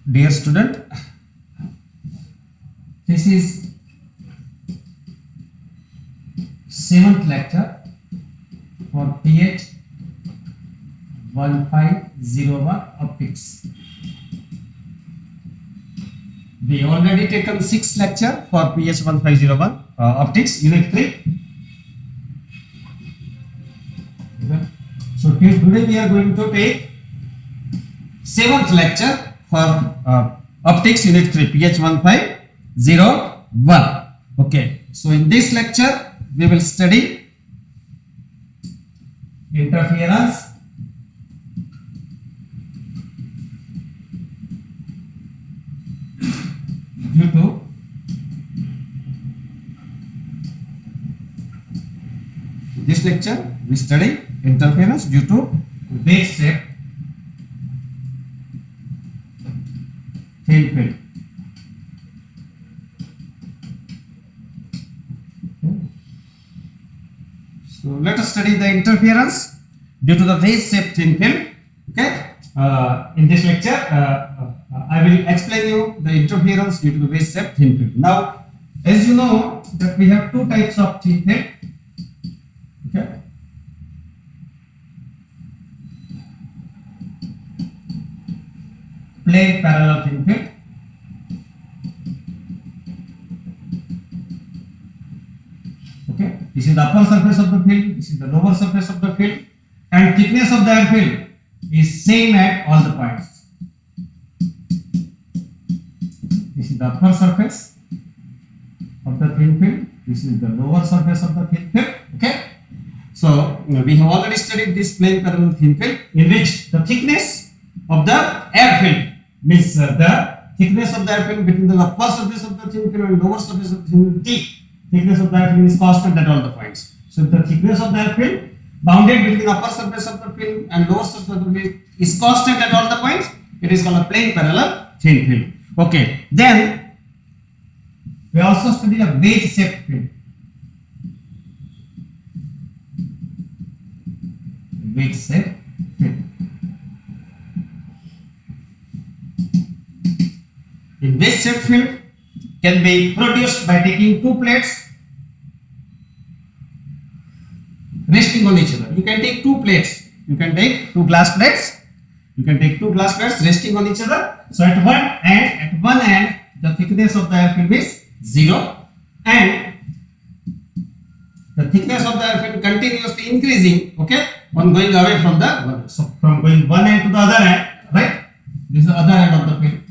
Dear student, this is 7th lecture for PH 1501 optics. We already taken 6th lecture for PH 1501 optics unit 3. So today we are going to take 7th lecture for optics unit 3 PH 1501. Okay, so in this lecture we will study interference due to this lecture we study interference due to wave shape thin film. So let us study the interference due to the wave shape thin film. Okay. In this lecture, I will explain you the interference due to the wave shape thin film. Now, as you know that we have two types of thin film. Okay. Plane parallel thin film. Okay, this is the upper surface of the film, this is the lower surface of the film, and thickness of the film is same at all the points. This is the upper surface of the thin film, this is the lower surface of the thin film. Okay, so we have already studied this plane parallel thin film, in which the thickness of the air film means the thickness of the air film between the upper surface of the thin film and lower surface of the thin film, thickness of the air film is constant at all the points. So if the thickness of the air film bounded between the upper surface of the film and lower surface of the film is constant at all the points, it is called a plane parallel thin film. Okay, then we also study a wedge shaped film. Wedge shaped film. In wedge shaped film can be produced by taking two plates resting on each other. You can take two plates. You can take two glass plates. You can take two glass plates resting on each other. So at one end, the thickness of the air film is 0, and the thickness of the air film continuously increasing. Okay, on going away from the one. So from going one end to the other end, right? This is the other end of the film.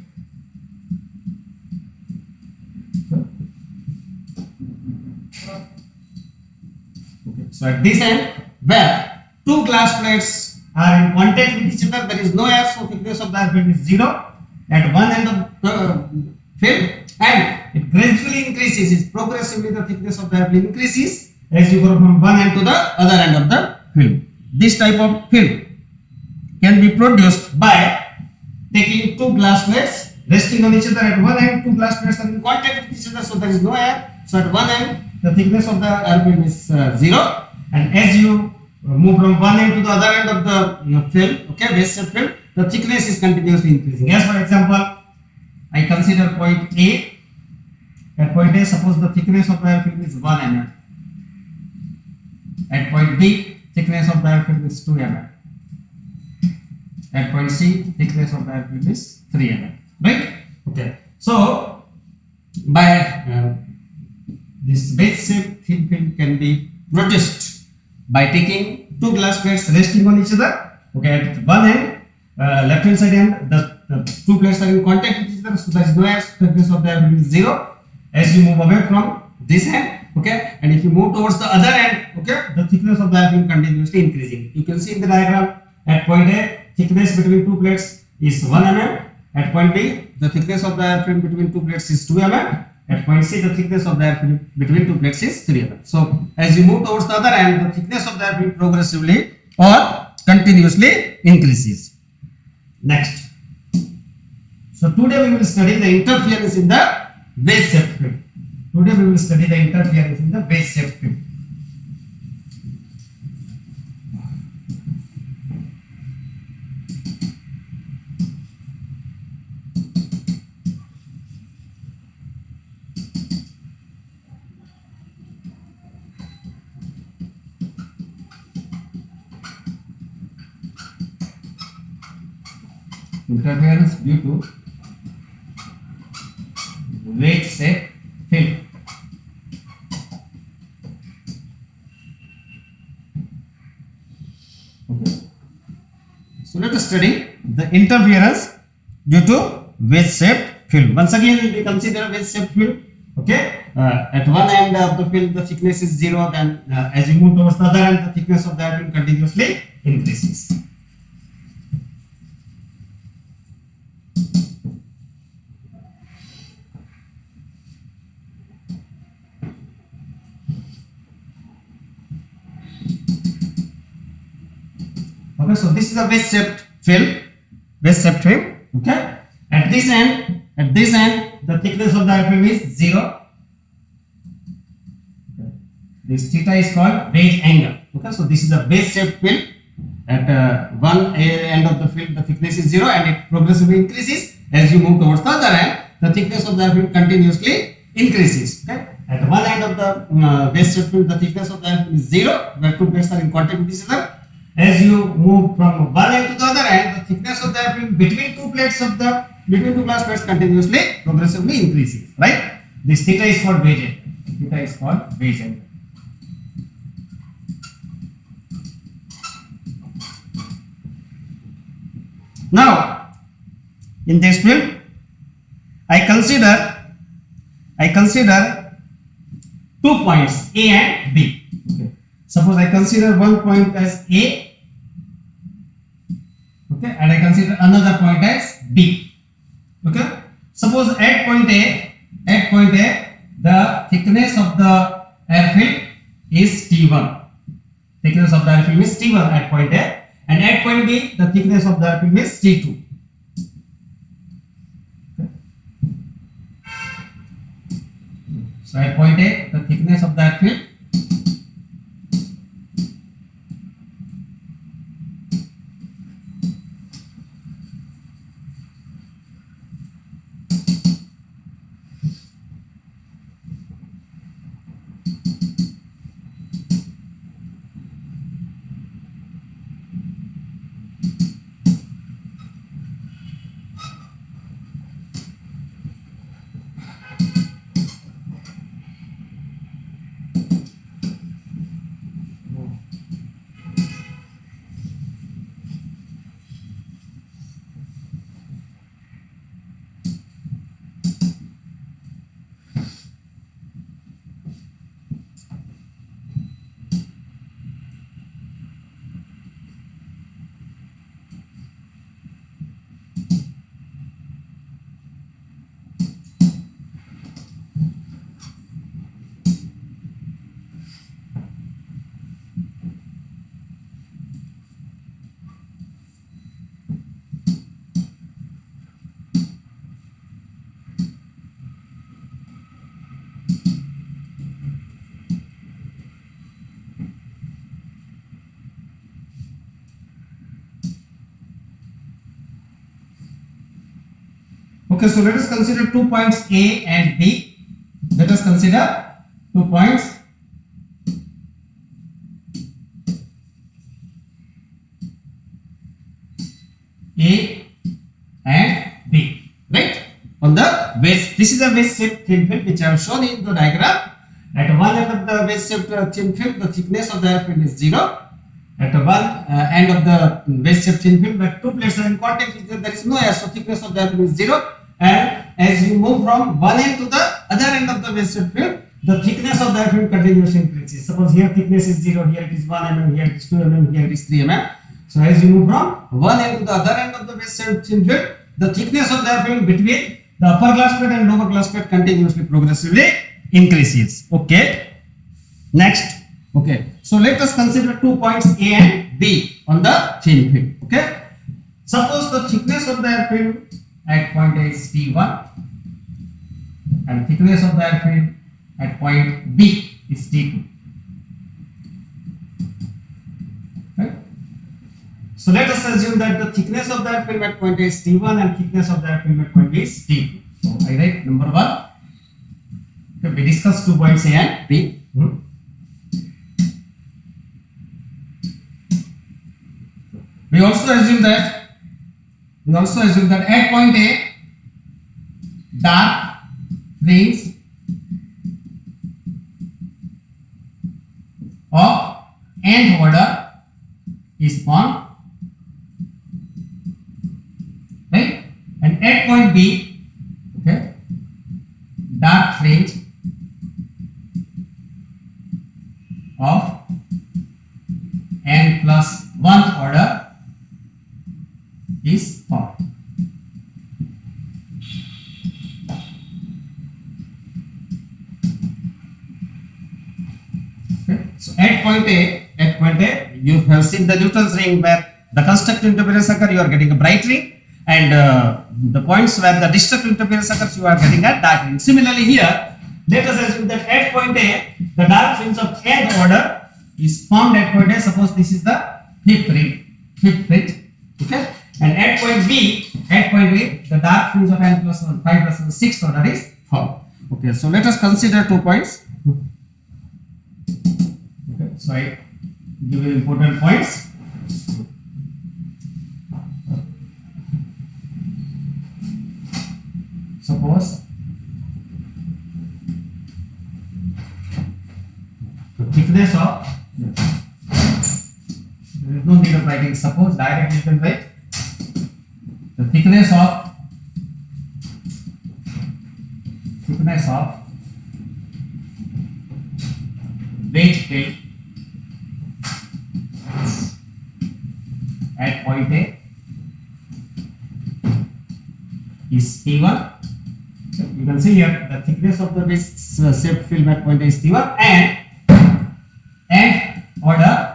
So at this end, where two glass plates are in contact with each other, there is no air, so thickness of the air film is 0 at one end of the film, and it gradually increases. It's progressively the thickness of the air film increases as you go from one end to the other end of the film. This type of film can be produced by taking two glass plates resting on each other at one end. Two glass plates are in contact with each other, so there is no air. So at one end, the thickness of the air film is 0. And as you move from one end to the other end of the film, okay, wedge shaped film, the thickness is continuously increasing. As for example, I consider point A. At point A, suppose the thickness of the air film is 1 mm. At point B, thickness of the air film is 2 mm. At point C, thickness of the air film is 3 mm. Right? Okay. So by this wedge shaped thin film can be produced by taking two glass plates resting on each other. Okay, at one end, left hand side end, the two plates are in contact with each other, so there is no air, thickness of the air will be 0. As you move away from this end, okay, and if you move towards the other end, okay, the thickness of the air will continuously increasing. You can see in the diagram, at point A, thickness between two plates is 1 mm. At point B, the thickness of the air film between two plates is 2 mm. At point C, the thickness of the air film between two plates is 3 mm. So as you move towards the other end, the thickness of the air film progressively or continuously increases. Next. So today we will study the interference in the wedge shaped film. Today we will study the interference in the wedge shaped film. Interference due to wedge shaped film. Okay. So let us study the interference due to wedge shaped film. Once again, we consider wedge shaped film. Okay, at one end of the film, the thickness is 0. Then, as you move towards the other end, the thickness of that film continuously increases. Okay, so this is a wedge shaped film. Wedge shaped film. Okay, at this end, the thickness of the film is 0. Okay. This theta is called wedge angle. Okay, so this is a wedge shaped film. At one end of the film, the thickness is 0, and it progressively increases as you move towards the other end. The thickness of the film continuously increases. Okay, at one end of the wedge shaped film, the thickness of the film is 0, where two plates are in contact with each other. As you move from one end to the other end, the thickness of the film between two glass plates continuously progressively increases. Right? This theta is called wedge angle. Theta is called wedge angle. Now, in this film, I consider 2 points A and B. Okay. Suppose I consider one point as A, okay, and I consider another point as B. Okay. Suppose at point A, the thickness of the airfield is T1. Thickness of the airfield is T1 at point A, and at point B, the thickness of the airfield is T2. Okay. So at point A, the thickness of the airfield Okay, so let us consider 2 points A and B. Let us consider 2 points A and B, right? On the wedge, this is a wedge shaped thin film which I have shown in the diagram. At one end of the wedge shaped thin film, the thickness of the airfield is 0. At one end of the wedge shaped thin film, where two plates are in contact with each other, there is no air, so thickness of the airfield is 0. And as you move from one end to the other end of the wedge shaped film, the thickness of the airfield continuously increases. Suppose here thickness is 0, here it is 1 mm, here it is 2 mm, here it is 3 mm. So as you move from one end to the other end of the wedge shaped thin film, the thickness of the airfield between the upper glass plate and lower glass plate continuously progressively increases. Okay. Next. Okay. So let us consider 2 points A and B on the thin film. Okay. Suppose the thickness of the airfield at point A is T1 and thickness of the airfield at point B is T2. Right? So let us assume that the thickness of the airfield at point A is T1 and thickness of the airfield at point B is T2. So I write number 1. Okay, we discussed 2 points A and B. We also assume that we also assume that at point A, dark fringe of nth order is formed, right? And at point B, okay, dark fringe of n plus 1 order is formed. Okay. So at point A, you have seen the Newton's ring where the constructive interference occurs, you are getting a bright ring, and the points where the destructive interference occurs, you are getting a dark ring. Similarly here, let us assume that at point A, the dark fringe of nth order is formed at point A. Suppose this is the fifth fringe, okay? And at point B, the dark fringe of n plus 1, 5 plus 1, 6th order is formed. Okay, so let us consider 2 points. Okay, so I give you important points. Suppose the thickness of, there is no need of writing, suppose directly you can write the thickness of wedge film at point A is T1. So you can see here the thickness of the wedge shaped film at point A is T1, and nth order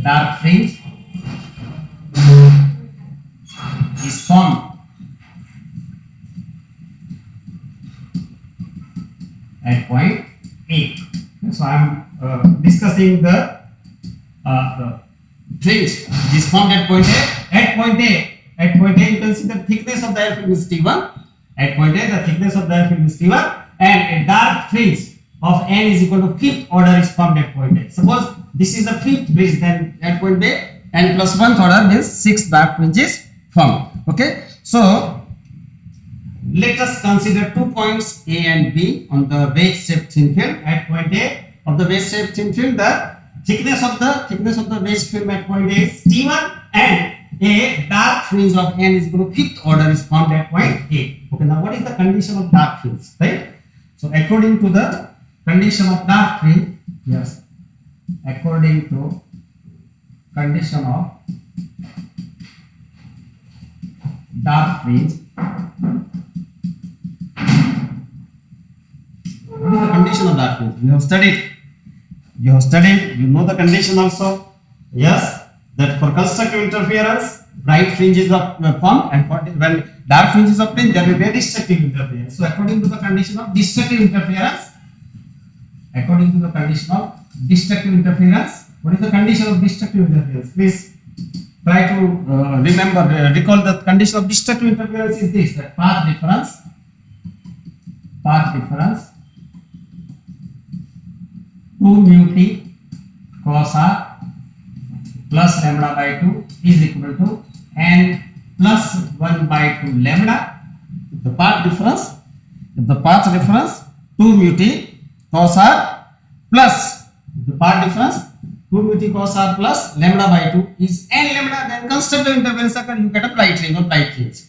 dark fringe is formed at point A. So I am discussing the fringe which is formed at point A. At point A, you can see the thickness of the air film is T1. At point A, the thickness of the air film is T1, and a dark fringe of n is equal to fifth order is formed at point A. Suppose this is the fifth fringe, then at point A, n plus 1th order means 6 dark fringe is formed. Okay, so let us consider 2 points A and B on the wedge shaped thin film. At point A of the wedge shaped thin film, the thickness of the wedge film at point A is T1, and a dark fringe of n is equal to fifth order is formed at point A. Okay, now what is the condition of dark fringe, right? So according to the condition of dark fringe, yes, according to condition of dark fringe, what is the condition of dark fringe? You have studied, you know the condition also. Yes, that for constructive interference, bright fringe is formed, and when dark fringe is obtained, there will be a destructive interference. So according to the condition of destructive interference, what is the condition of destructive interference? Please try to recall the condition of destructive interference is this: that path difference 2 mu t cos r plus lambda by 2 is equal to n plus 1 by 2 lambda. The path difference 2 mu t cos r plus the path difference 2 mu t cos r plus lambda by 2 is n lambda. Then constructive interference occurs, you get a bright ring or bright fringe.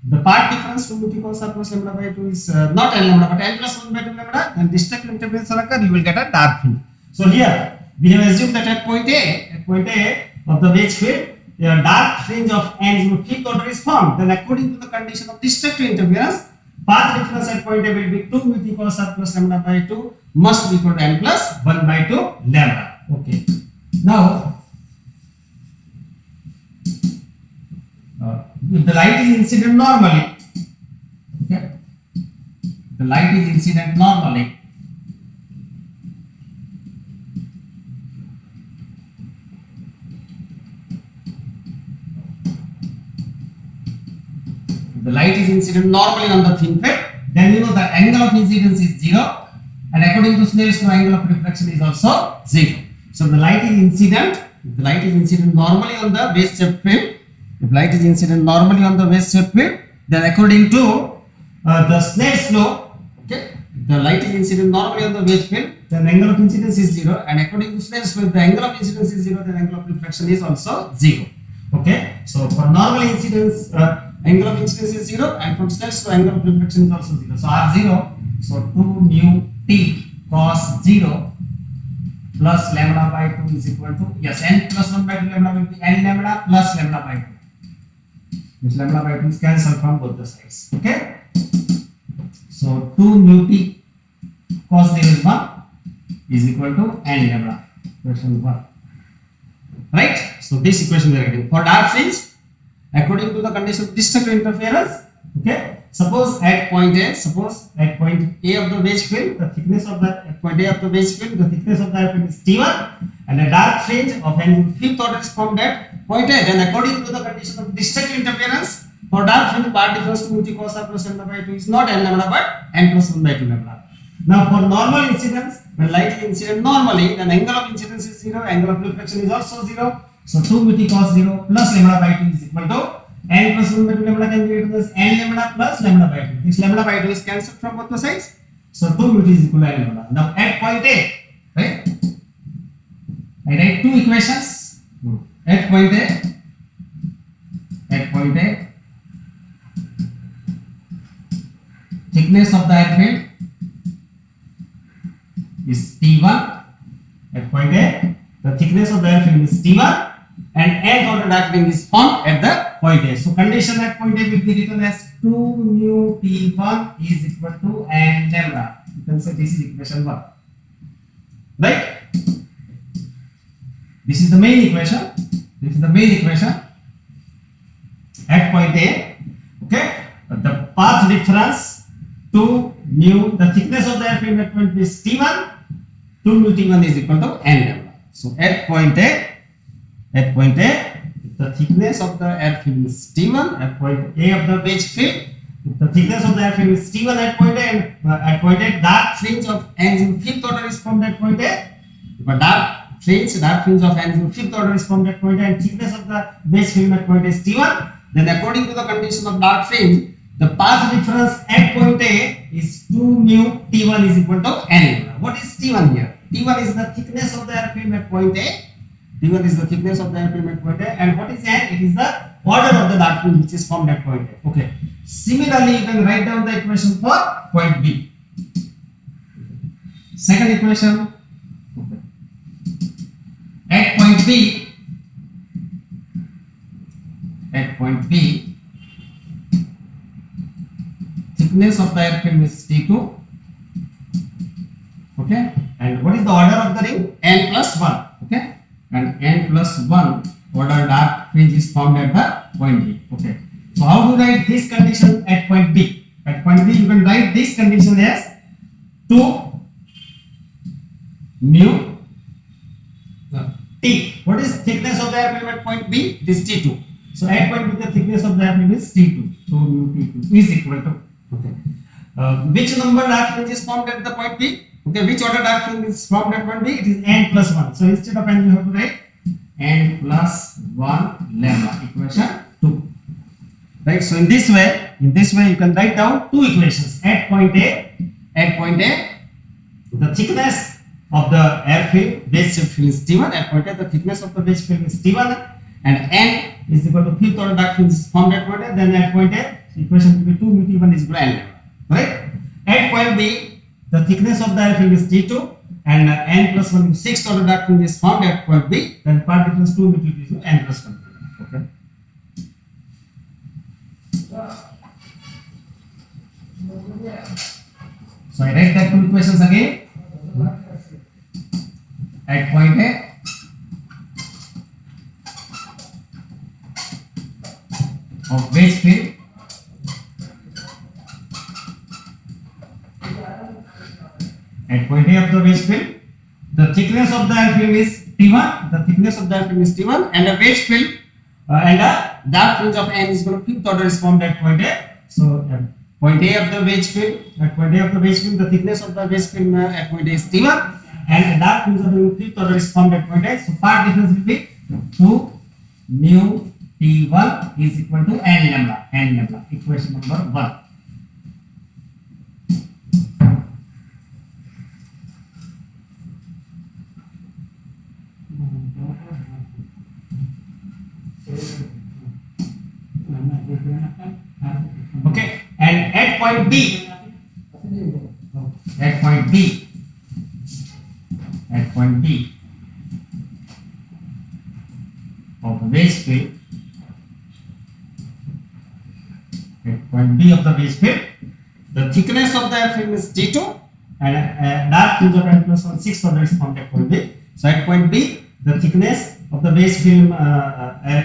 The path difference 2 mu t cos r plus lambda by 2 is not n lambda but n plus 1 by 2 lambda. Then destructive interference occurs, you will get a dark fringe. So here we have assumed that at point A of the wedge field, a dark fringe of n is equal to fifth order is formed. Then according to the condition of destructive interference, path difference at point A will be 2 mu t cos r plus lambda by 2 must be equal to n plus 1 by 2 lambda. Okay. Now, if the light is incident normally, okay, the light is incident normally, the light is incident normally on the thin film, then you know the angle of incidence is 0, and according to Snell's law, angle of reflection is also 0. So the light is incident if the light is incident normally on the base shaped film, if light is incident normally on the base shaped film, then according to the Snell's law, okay, the light is incident normally on the base film, then angle of incidence is 0, and according to Snell's law, if the angle of incidence is 0, then angle of reflection is also 0. Okay, so for normal incidence, angle of incidence is 0, and from Snell's law, angle of reflection is also 0. So R0, so 2 mu t cos 0 plus lambda by 2 is equal to, yes, n plus 1 by 2 lambda will be n lambda plus lambda by 2. This lambda by 2 is cancelled from both the sides. Okay, so 2 mu t cos 0 is 1 is equal to n lambda. Question 1. Right? So this equation we are getting for dark fringe according to the condition of destructive interference. Okay, suppose at point A, of the wedge film, the thickness of the at point A of the wedge film, the thickness of the film is T1, and a dark fringe of angle fifth order is formed at point A. Then according to the condition of destructive interference, for dark fringe, part difference to mu t cos r plus lambda by 2 is not n lambda but n plus 1 by 2 lambda. Now for normal incidence, when light is incident normally, then angle of incidence is 0, angle of reflection is also 0. So 2 mu t cos 0 plus lambda by 2 is equal to n plus 1 by 2 lambda can be written as n lambda plus lambda by 2. This lambda by 2 is cancelled from both the sides. So 2 mu t is equal to n lambda. Now at point A, right? I write two equations. At point A, thickness of the airfield is T1. At point A, the thickness of the airfield is T1, and nth order dark fringe is formed at the point A. So condition at point A will be written as 2 mu T1 is equal to n lambda. You can say this is equation 1. Right? This is the main equation. At point A, okay, the path difference 2 mu, the thickness of the airfield at point B is T1. 2 mu T1 is equal to n lambda. So at point A, the thickness of the airfield is T1 at point A of the wedge field. If the thickness of the airfield is T1 at point A, and at point A, dark fringe of angle fifth order is formed at point A. If a dark fringe of angle fifth order is formed at point A, and thickness of the wedge field at point A is T1, then according to the condition of dark fringe, the path difference at point A is 2 mu T1 is equal to n lambda. What is T1 here? T1 is the thickness of the airfield at point A. T1 is the thickness of the airfield at point A, and what is n? It is the order of the dark fringe which is formed at point A. Okay. Similarly, you can write down the equation for point B. Second equation. Okay. At point B, thickness of the airfield is T2. Okay, and what is the order of the ring? N plus 1. Okay, and n plus 1 order dark fringe is formed at the point B. Okay, so how to write this condition at point B? At point B, you can write this condition as 2 mu T. What is thickness of the airfield at point B? It is T2. So at point B, the thickness of the airfield is T2. So mu T2 is equal to, okay, which number dark fringe is formed at the point B? Okay, which order dark fringe is formed at point B? It is n plus 1. So instead of n, you have to write n plus 1 lambda, equation 2. Right? So in this way you can write down two equations. At point A, the thickness of the airfield wedge field is T1. At point A, the thickness of the wedge field is T1, and n is equal to fifth order dark fringe is formed at point A. Then at point A, the equation will be 2 mu T1 is equal to n lambda. Right? At point B, the thickness of the airfield is T2, and n plus 1 sixth order dark fringe is formed at point B. Then part difference 2 mu T2 is n plus 1. Okay. So I write that two equations again. At point A, of wedge field, at point A of the wedge field, the thickness of the airfield is T1. The thickness of the airfield is T1, and the wedge field and a dark fringe of n is equal to fifth order is formed at point A. So point A of the wedge field, at point A of the wedge field, the thickness of the wedge field at point A is T1, and the dark fringe of the fifth order is formed at point A. So part difference will be 2 mu T1 is equal to n lambda, equation number 1. Okay, and at point B, at point B, of the base field, at point B of the base field, the thickness of the film is T2 and dark fringe of n plus 1 6 order is found at point B. So at point B, the thickness of the base film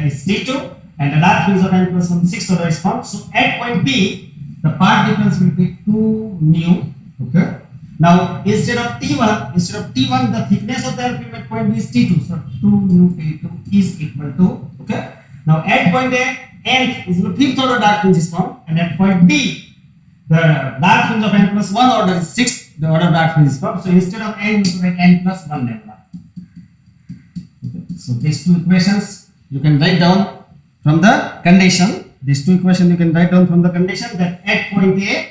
is T2 and the dark fringe of n plus 1 6 order is found. So at point B, the part difference will be 2 mu. Okay. Now instead of T1, the thickness of the film at point B is T2. So 2 mu T2 is equal to, okay. Now at point A, n is the fifth order dark fringe is found, and at point B, the dark fringe of n plus 1 order is 6th the order dark fringe is found. So instead of n, you write n plus 1 lambda. Okay. So these two equations you can write down from the condition. These two equations you can write down from the condition that at point A,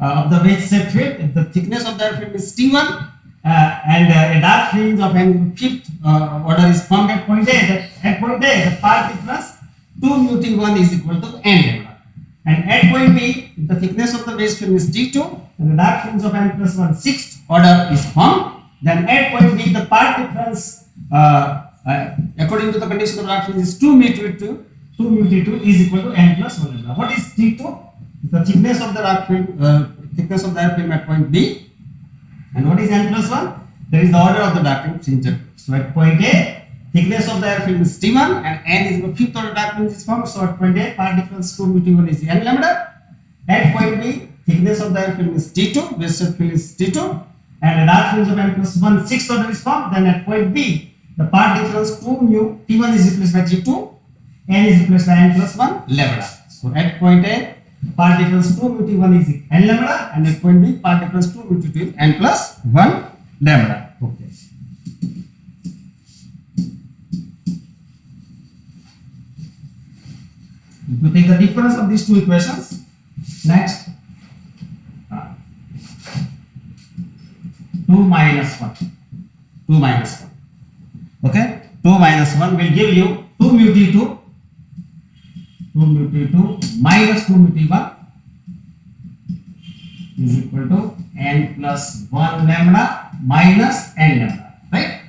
of the wedge shaped field, if the thickness of that field is T1 and a dark fringe of n fifth order is formed at point A, that at point A the part difference 2 mu T1 is equal to n lambda. And at point B, if the thickness of the base film is T2 and the dark fringe of n plus 1 sixth order is formed, then at point B the part difference according to the condition of the dark fringe is 2 mu T2 is equal to n plus 1 lambda. What is T2? The thickness of the dark film at point B. And what is n plus 1? There is the order of the dark film fringe. So at point A, thickness of the air film is T1 and n is the fifth order dark fringe is formed. So at point A, part difference 2 mu T1 is n lambda. At point B, thickness of the air film is T2, base shape field is T2, and a dark fringe of n plus 1 sixth order is formed. Then at point B, the part difference 2 mu T1 is replaced by T2, n is replaced by n plus 1 lambda. So at point A, part difference 2 mu T1 is n lambda, and at point B, part difference 2 mu T2 is n plus 1 lambda. Okay. If you take the difference of these two equations, next 2 minus 1. Okay, 2 minus 1 will give you 2 mu T2 minus 2 mu T1 is equal to n plus 1 lambda minus n lambda, right?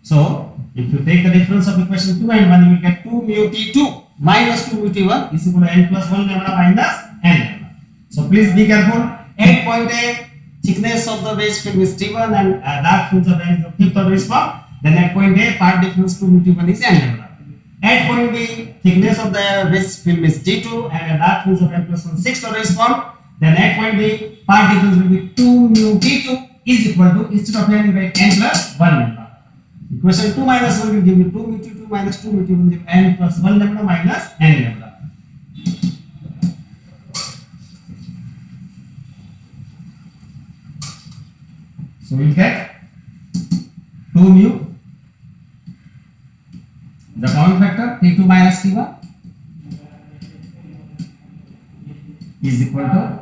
So if you take the difference of equation 2 and 1, you will get 2 mu T2 minus 2 mu T1 is equal to n plus 1 lambda minus n lambda. So please be careful. At point A, thickness of the base film is T1 and dark fringe of n is the fifth order is formed. Then at point A, part difference 2 mu T1 is n lambda. At point B, thickness of the base film is T2 and a dark fringe of n plus 1 sixth order is formed. Then at point B, part difference will be 2 mu T2 is equal to, instead of n, you write n plus 1 lambda. Equation 2 minus 1 will give you 2 mu T2 minus 2 mu T1 will give n plus 1 lambda minus n lambda. So we will get 2 mu, the common factor T2 minus T1 is equal to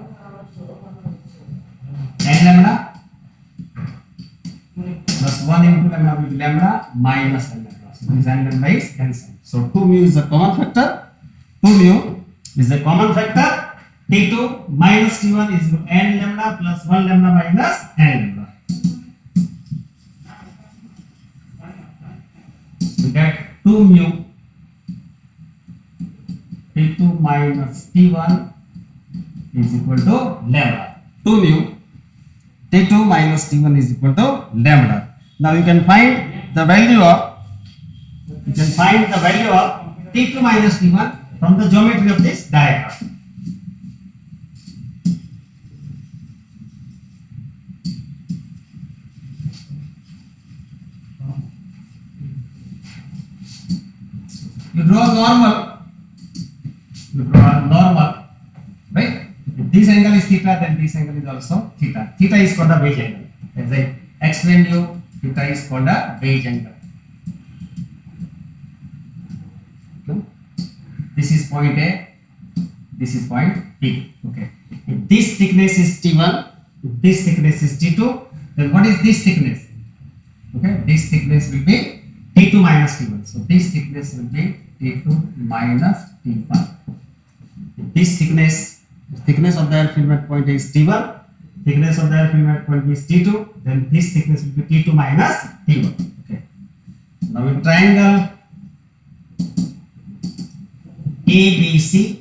n lambda plus 1 into lambda will be lambda minus n lambda. So this n lambda is cancelled. So 2 mu is the common factor. 2 mu is the common factor. T2 minus T1 is n lambda plus 1 lambda minus n lambda. We get 2 mu T2 minus T1 is equal to lambda. 2 mu T2 minus T1 is equal to lambda. Now you can find the value of T2 minus T1 from the geometry of this diagram. You draw normal, right? If this angle is theta, then this angle is also theta. Theta is called the wedge angle. As I explained you theta is called a wedge angle. Okay. This is point A, this is point B. Okay. If this thickness is T1, if this thickness is T2, then what is this thickness? Okay, this thickness will be T2 minus T1. So this thickness will be T2 minus T1. If this thickness of the air film at point A is T1, thickness of the air film at point B is T2, then this thickness will be T2 minus T1. Okay. Now in triangle ABC,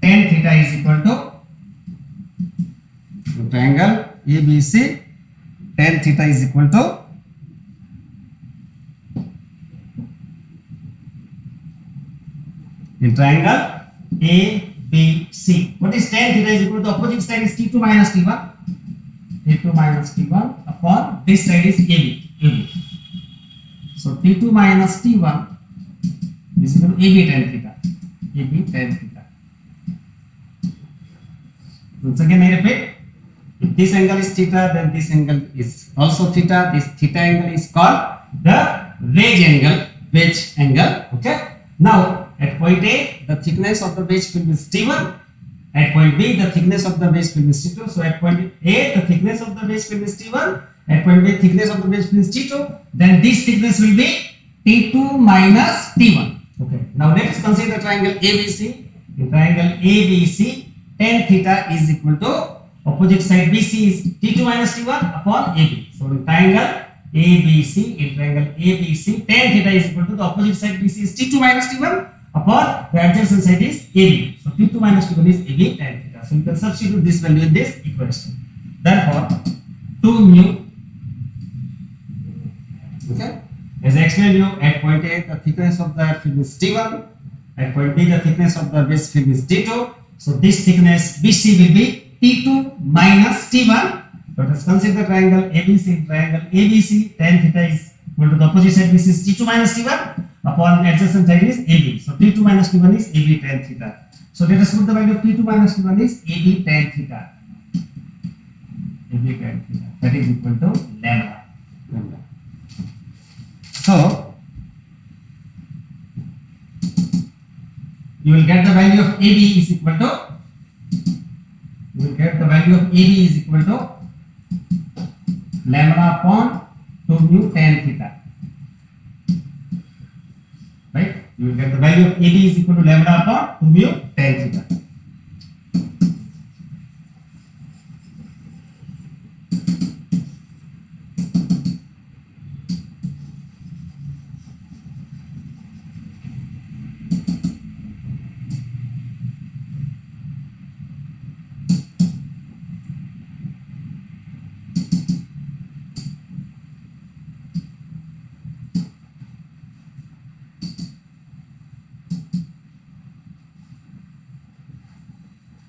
tan theta is equal to triangle ABC, tan theta is equal to in triangle ABC. What is tan theta is equal to opposite side is T2 minus T1. T2 minus T1 upon this side is AB. So T2 minus T1 is equal to AB tan theta. AB tan theta. Once again I repeat, if this angle is theta, then this angle is also theta. This theta angle is called the wedge angle. Okay. Now at point A, the thickness of the wedge film is T1. At point B, the thickness of the wedge film is T2. So at point A, the thickness of the wedge film is T1. At point B, thickness of the wedge film is T2. Then this thickness will be T2 minus T1. Okay. Now let us consider triangle ABC. In triangle ABC, tan theta is equal to opposite side BC is T2 minus T1 upon AB. So in triangle ABC, tan theta is equal to the opposite side BC is T2 minus T1 upon the adjacent side is AB. So T2 minus T1 is AB tan theta. So you can substitute this value in this equation. Therefore, 2 mu. Okay. As I explained you, at point A, the thickness of the film is T1. At point B, the thickness of the base film is T2. So this thickness BC will be T2 minus T1. Let us consider triangle ABC. Triangle ABC, tan theta is equal to the opposite side BC is T2 minus T1 upon adjacent side is AB. So T2 minus T1 is AB tan theta. So let us put the value of T2 minus T1 is AB tan theta. AB tan theta. That is equal to lambda. So you will get the value of AB is equal to lambda upon 2 mu tan theta. Right? You will get the value of AB is equal to lambda upon 2 mu tan theta.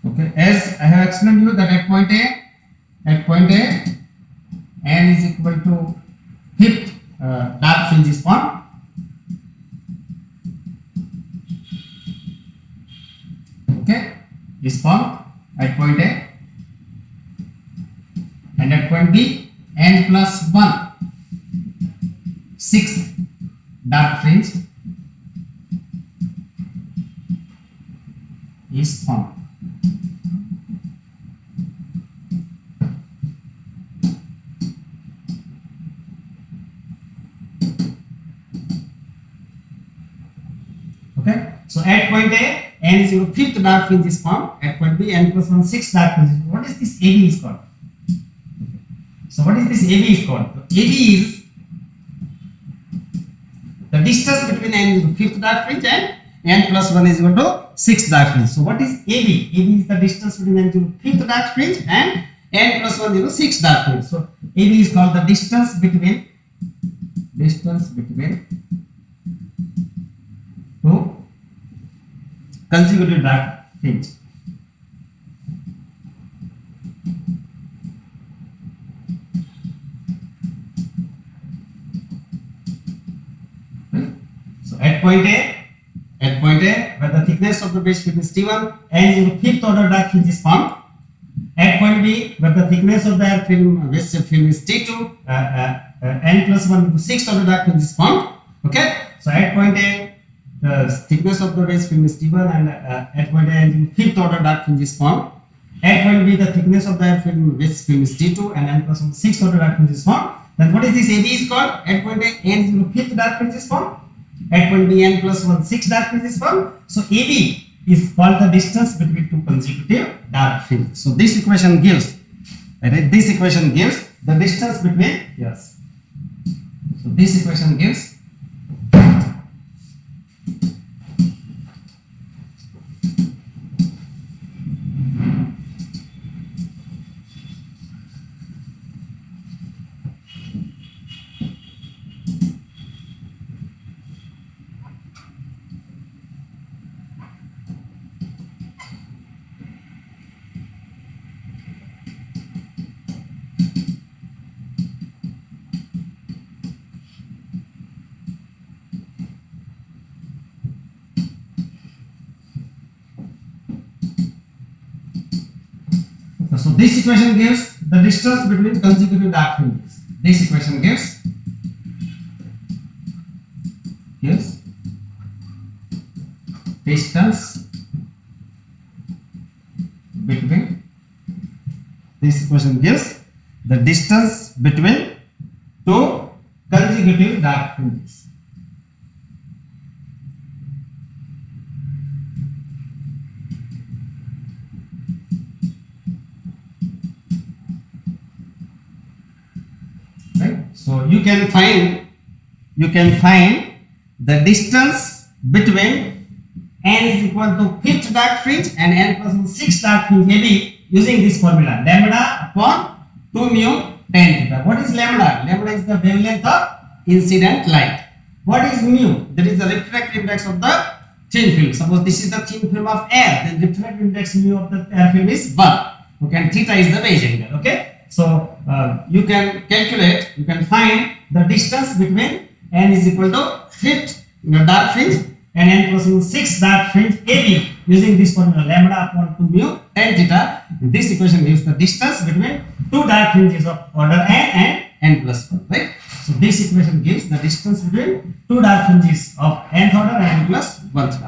Okay, as I have explained you that at point A, n is equal to fifth dark fringe is formed. Okay, is formed at point A, and at point B, n plus 1 sixth dark fringe is formed. Okay, so at point A, n is equal to fifth dark fringe is formed. At point B, n plus 1 sixth dark fringe. What is this AB is called? Okay. So what is this AB is called? So AB is the distance between n is equal to fifth dark fringe and n plus 1 is equal to sixth dark fringe. So what is AB? AB is the distance between n is equal to fifth dark fringe and n plus 1 is equal to sixth dark fringe. So AB is called the distance between two consecutive dark fringe. So at point A, where the thickness of the base film is T1, n is fifth order dark fringe is formed. At point point B, where the thickness of the air film, waste film is T2, n plus 1 into 6 order dark fringe is formed. Okay, so at point A, the thickness of the waste film is T1, and at point A, fifth order dark fringe is formed. At point B, the thickness of the air film, waste film is T2, and n plus 1, sixth order dark fringe is formed. Then what is this AB is called? At point A, n fifth dark fringe is formed. At point B, n plus 1, sixth dark fringe is formed. So AB is called the distance between two consecutive dark fringes. So this equation gives, this equation gives the distance between, yes. So this equation gives so this equation gives the distance between consecutive dark fringes. This equation gives distance between, this equation gives the distance between two consecutive dark fringes. So you can find the distance between n is equal to fifth dark fringe and n plus 1 sixth dark fringe AB using this formula, lambda upon 2 mu tan theta. What is lambda? Lambda is the wavelength of incident light. What is mu? That is the refractive index of the thin film. Suppose this is the thin film of air, then refractive index mu of the air film is 1. Okay, and theta is the phase angle. Okay. So you can calculate, you can find the distance between n is equal to fifth dark fringe and n plus 1 sixth dark fringe AB using this formula, lambda upon 2 mu tan theta. This equation gives the distance between two dark fringes of order n and n plus 1, right? So this equation gives the distance between two dark fringes of nth order and n plus 1th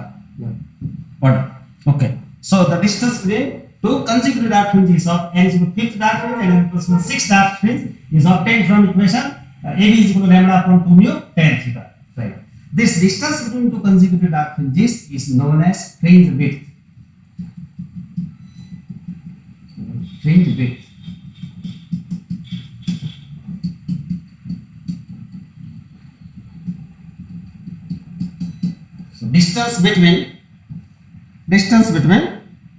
order. Okay, so the distance between two consecutive dark fringes of n is equal to fifth dark fringe and n plus 1 sixth dark fringe is obtained from equation AB is equal to lambda upon 2 mu tan theta. Right. This distance between two consecutive dark fringes is known as fringe width. Fringe width. So distance between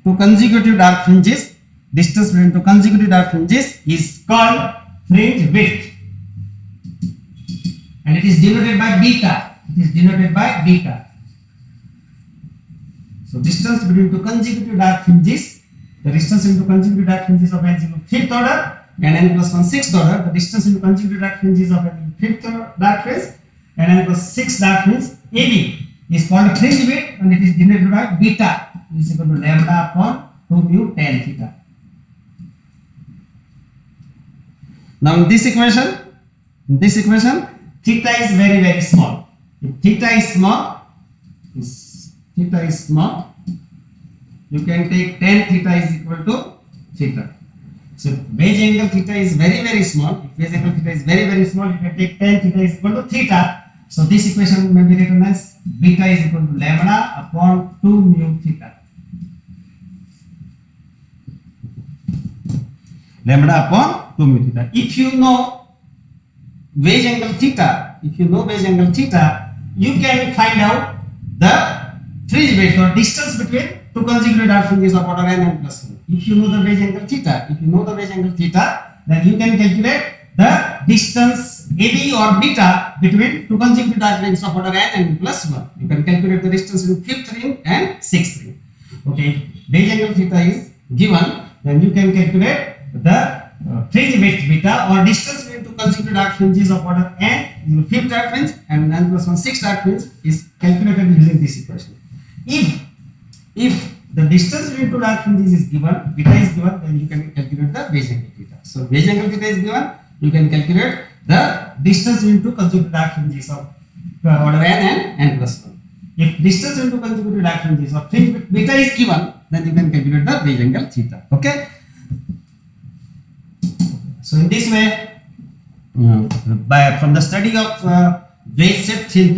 two consecutive dark fringes, distance between two consecutive dark fringes is called fringe width, and it is denoted by beta. So distance between two consecutive dark fringes, the distance into consecutive dark fringes of n is equal to fifth order and n plus 1 sixth order. The distance into consecutive dark fringes of n fifth dark fringe and n plus 6 dark fringe AB is called fringe width, and it is denoted by beta is equal to lambda upon 2 mu tan theta. Now in this equation, theta is very small. If theta is small, you can take tan theta is equal to theta. So phase angle theta is very small. If phase angle theta is very small, you can take tan theta is equal to theta. So this equation may be written as beta is equal to lambda upon 2 mu theta. Lambda upon 2 mu theta. If you know phase angle theta, you can find out the fringe width or distance between two consecutive dark fringes of order n and plus 1. If you know the phase angle theta, then you can calculate the distance AB or beta between two consecutive dark rings of order n and plus 1. You can calculate the distance in fifth ring and sixth ring. Okay, phase angle theta is given, then you can calculate the fringe width beta or distance between two consecutive dark fringes of order n, fifth dark fringe, and n plus 1 sixth dark fringe is calculated using this equation. If the distance between two dark fringes is given, beta is given, then you can calculate the base angle theta. So base angle theta is given, you can calculate the distance between two consecutive dark fringes of whatever n and n plus 1. If distance between two consecutive dark fringes of fringe beta is given, then you can calculate the base angle theta. Okay. So in this way, from the study of wedge-shaped thin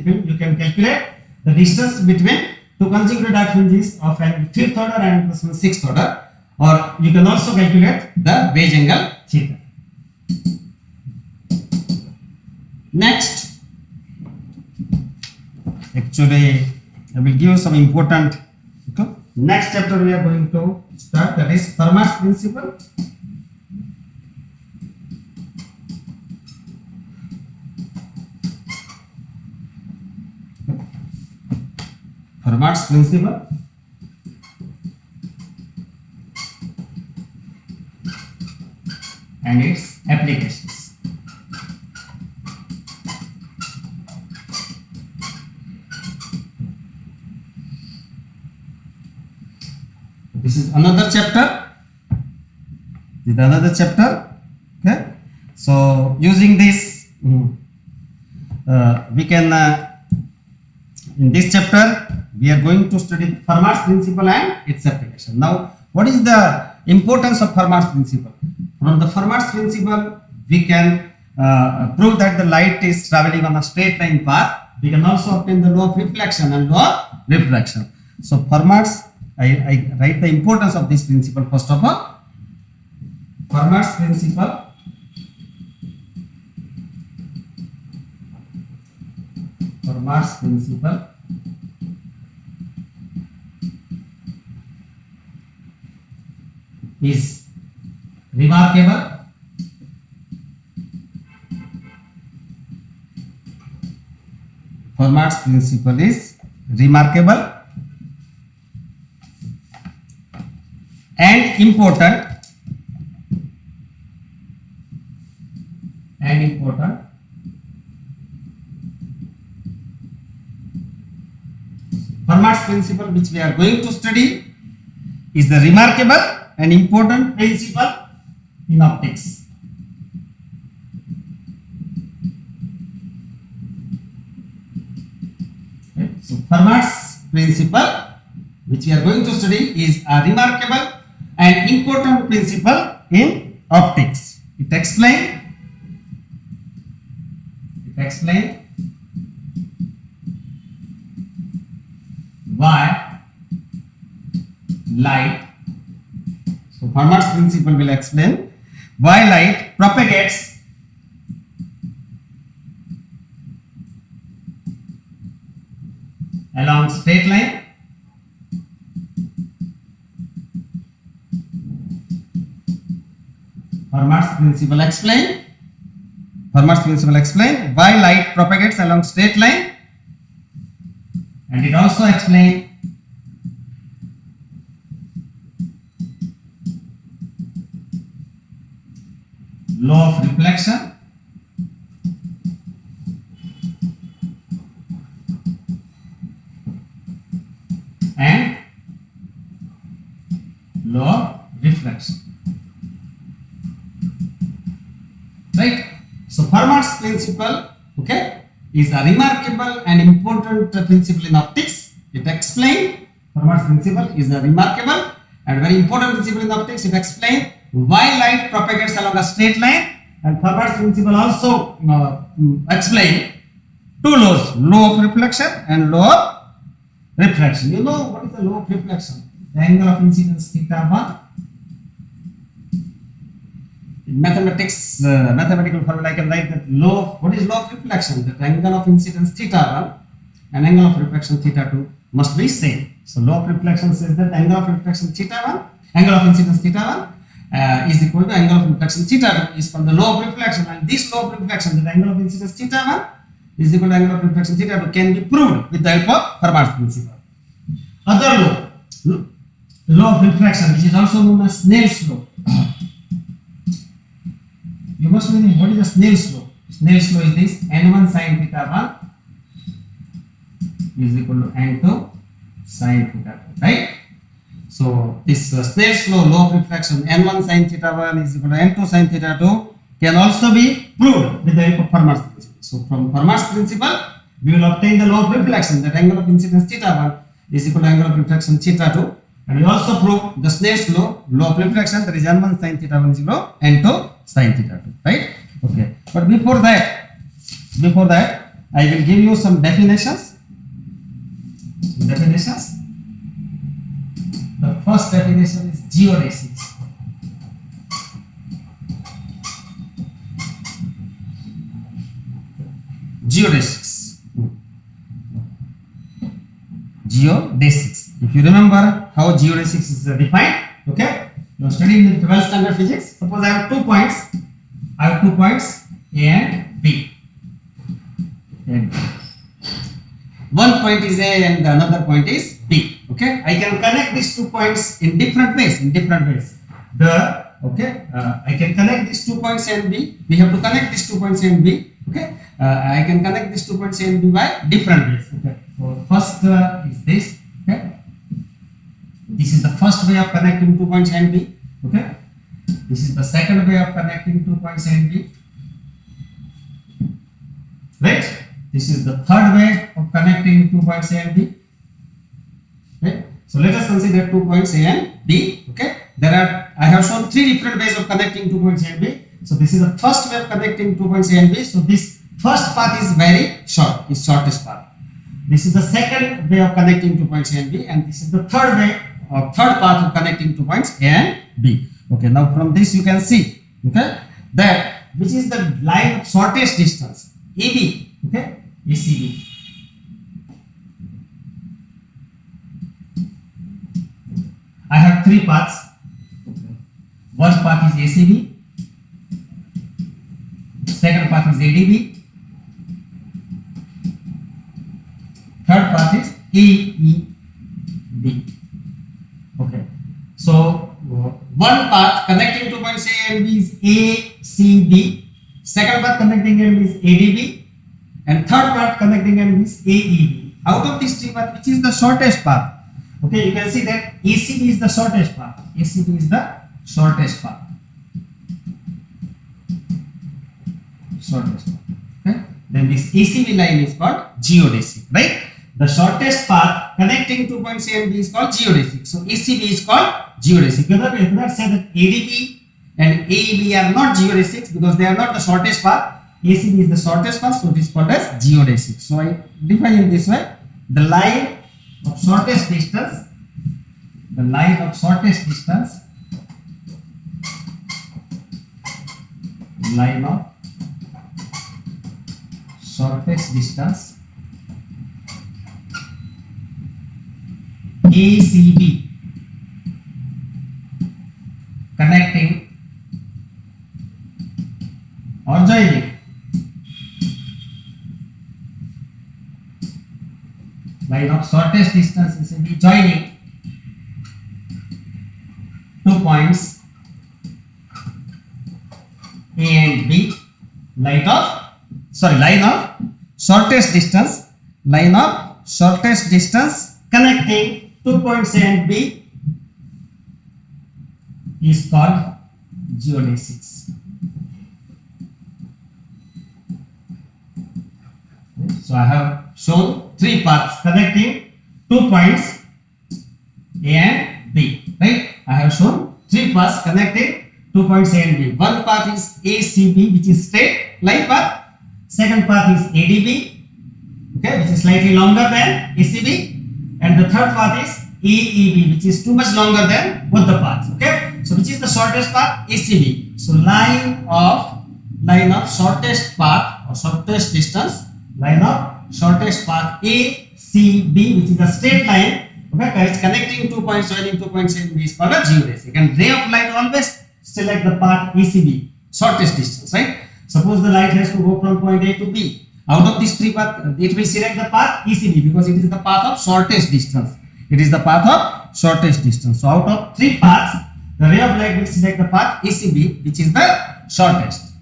film, you can calculate the distance between two consecutive dark fringes of angle 5th order and plus 1 6th order, or you can also calculate the wedge angle theta. Next, actually, I will give you some important. Okay. Next chapter we are going to start, that is Fermat's principle. Fermat's principle and its applications. This is another chapter. Okay. So using this, we can in this chapter we are going to study Fermat's principle and its application. Now, what is the importance of Fermat's principle? From the Fermat's principle, we can prove that the light is traveling on a straight line path. We can also obtain the law of reflection and law of refraction. So Fermat's, I write the importance of this principle first of all. Fermat's principle is remarkable Fermat's principle is remarkable and important Fermat's principle, which we are going to study, is the remarkable and important principle in optics. Okay. So Fermat's principle, which we are going to study, is a remarkable and important principle in optics. It explains why light, so Fermat's principle will explain why light propagates along straight line Fermat's principle explain why light propagates along straight line, and it also explains law of reflection and law of refraction. Right? So Fermat's principle, okay, is a remarkable and important principle in optics. It explains, Fermat's principle is a remarkable and very important principle in optics. It explains why light propagates along a straight line, and Fermat's principle also explains two laws, law of reflection and law of refraction. You know what is the law of reflection? The angle of incidence theta 1. In mathematics, mathematical formula, I can write that law. What is law of reflection? That angle of incidence theta 1 and angle of reflection theta 2 must be same. So law of reflection says that angle of reflection theta 1, angle of incidence theta 1 is equal to angle of reflection theta 2 is from the law of reflection, and this law of reflection, the angle of incidence theta 1 is equal to angle of reflection theta 2, can be proved with the help of Fermat's principle. Other law of reflection, which is also known as Snell's law. You must know what is the Snell's law. Snell's law is this: n1 sin theta 1 is equal to n2 sin theta 2, right? So this Snell's law, law of refraction, n1 sin theta 1 is equal to n2 sin theta 2 can also be proved with the help of Fermat's principle. So from Fermat's principle, we will obtain the law of reflection, that angle of incidence theta 1 is equal to angle of reflection theta 2, and we also prove the Snell's law, law of reflection, that is n1 sin theta 1 is equal to n2 sin theta 2, right? Okay, but before that, I will give you some definitions. The first definition is geodesics. Geodesics. If you remember how geodesics is defined, okay? You are studying the 12th standard physics. Suppose I have 2 points. A and B. One point is A and the another point is B. Okay, I can connect these 2 points in different ways. I can connect these 2 points A and B. We have to connect these 2 points A and B. Okay, I can connect these 2 points A and B by different ways. Okay, so first is this. Okay, this is the first way of connecting 2 points A and B. Okay, this is the second way of connecting 2 points A and B. Right. This is the third way of connecting 2 points A and B. Okay. So let us consider 2 points A and B. Okay. I have shown 3 different ways of connecting 2 points A and B. So this is the first way of connecting 2 points A and B. So this first path is very short, is shortest path. This is the second way of connecting 2 points A and B, and this is the third way or third path of connecting 2 points A and B. Okay. Now from this you can see, okay, that which is the line of shortest distance, AB. Okay. ACB. I have 3 paths. One path is ACB, second path is ADB, third path is AEB. Okay. So one path connecting 2 points A and B is ACB, second path connecting A and B is ADB, and third path connecting A and B is AEB. Out of these 3 paths, which is the shortest path? Okay, you can see that ACB is the shortest path. ACB is the shortest path. Okay. Then this ACB line is called geodesic, right? The shortest path connecting 2 points A and B is called geodesic. So ACB is called geodesic. You cannot say that ADB and AEB are not geodesics because they are not the shortest path. ACB is the shortest path, so it is called as geodesic. So I define it this way: the line of shortest distance, ACB connecting or joining line of shortest distance is joining 2 points A and B, line of shortest distance connecting 2 points A and B is called geodesics. So I have shown 3 paths connecting 2 points A and B, right? I have shown 3 paths connecting 2 points A and B. One path is ACB, which is straight line path. Second path is ADB, okay, which is slightly longer than ACB. And the third path is AEB, which is too much longer than both the paths. Okay, so which is the shortest path? ACB. So line of shortest path or shortest distance, line of shortest path ACB, which is a straight line. Okay, it's connecting 2 points, joining 2 points A and B is called a geodesic. And ray of light always select the path ACB, shortest distance, right? Suppose the light has to go from point A to B. Out of these 3 paths, it will select the path ECB because it is the path of shortest distance. So out of 3 paths, the ray of light will select the path ECB, which is the shortest.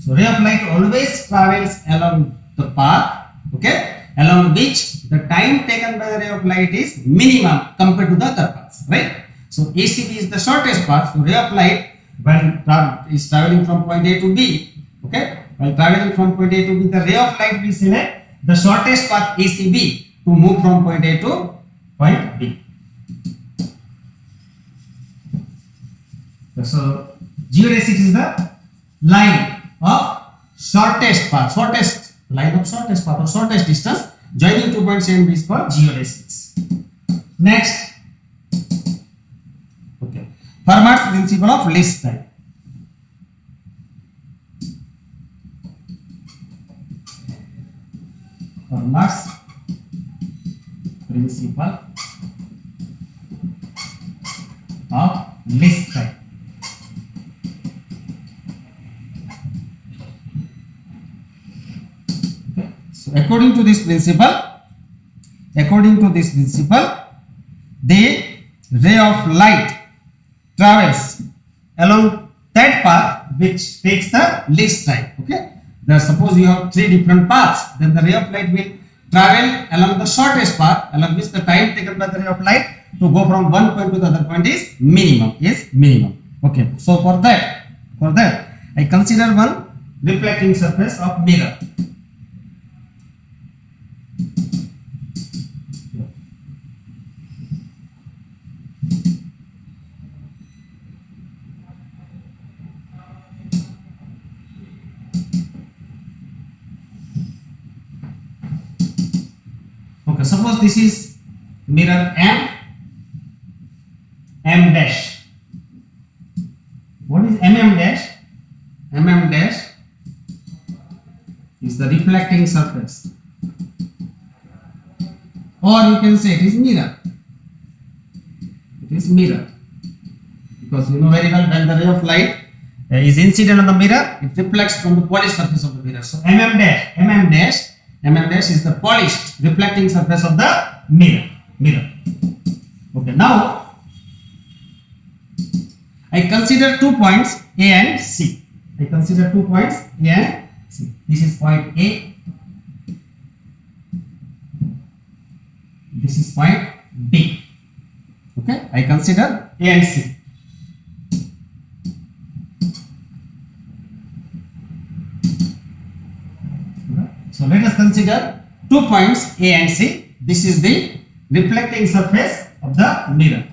So ray of light always travels along the path, okay, along which the time taken by the ray of light is minimum compared to the other paths, right? So ACB is the shortest path. So ray of light when is traveling from point A to B, okay? While traveling from point A to B, the ray of light will select the shortest path ACB to move from point A to point B. So geodesic is the line of shortest path, shortest line of shortest path or shortest distance joining two points A and B is called geodesics. Next, okay, Fermat's principle of least time. Fermat's principle of least time. Okay. So according to this principle, the ray of light travels along that path which takes the least time. Okay. Now suppose you have three different paths, then the ray of light will travel along the shortest path, along which the time taken by the ray of light to go from one point to the other point is minimum. Okay. So for that I consider one reflecting surface of mirror. Okay, suppose this is mirror M dash. What is MM dash? MM dash is the reflecting surface, or you can say it is mirror. It is mirror because you know very well when the ray of light is incident on the mirror, it reflects from the polished surface of the mirror. So MM dash is the polished reflecting surface of the mirror. Okay, now I consider 2 points A and C. This is point A. This is point B. Okay, I consider A and C. So let us consider 2 points A and C. This is the reflecting surface of the mirror.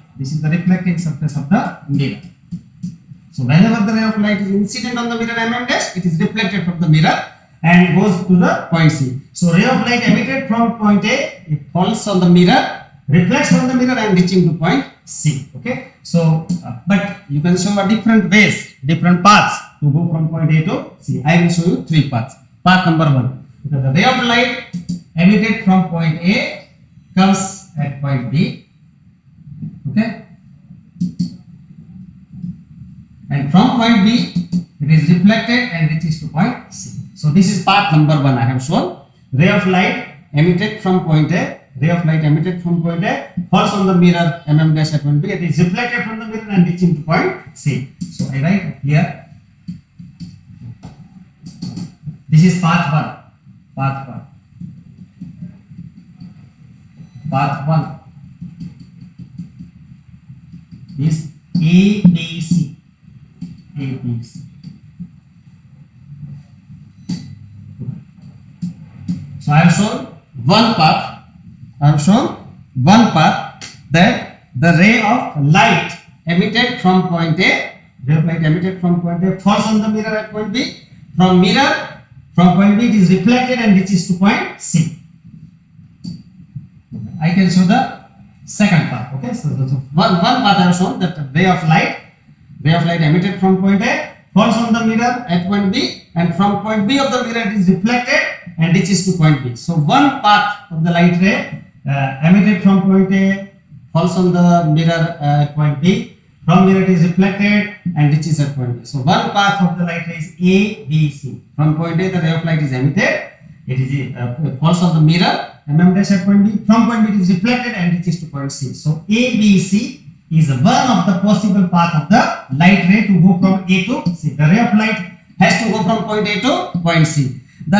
So whenever the ray of light is incident on the mirror MM dash, it is reflected from the mirror and goes to the point C. So ray of light emitted from point A, it falls on the mirror, reflects from the mirror and reaching to point C. Okay. So but you can show different ways, different paths to go from point A to C. I will show you 3 paths. Path number 1. Because the ray of light emitted from point A comes at point B. Okay. And from point B, it is reflected and reaches to point C. So this is path number 1 I have shown. Ray of light emitted from point A, falls on the mirror MM dash at point B, it is reflected from the mirror and reaching to point C. So I write here, this is path 1. Path 1 is ABC. So I have shown one path. That the ray of light emitted from point A, falls on the mirror at point B. From point B it is reflected and reaches to point C. I can show the second path. Okay, so one path I have shown, that ray of light emitted from point A, falls on the mirror at point B, and from point B of the mirror it is reflected and reaches to point B. So one path of the light ray emitted from point A, falls on the mirror at point B, from mirror it is reflected and reaches at point B. So one path of the light ray is A, B, C. From point A the ray of light is emitted, it falls on the mirror MM dash at point B, from point B it is reflected and reaches to point C. So A, B, C is one of the possible path of the light ray to go from A to C. The ray of light has to go from point A to point C. The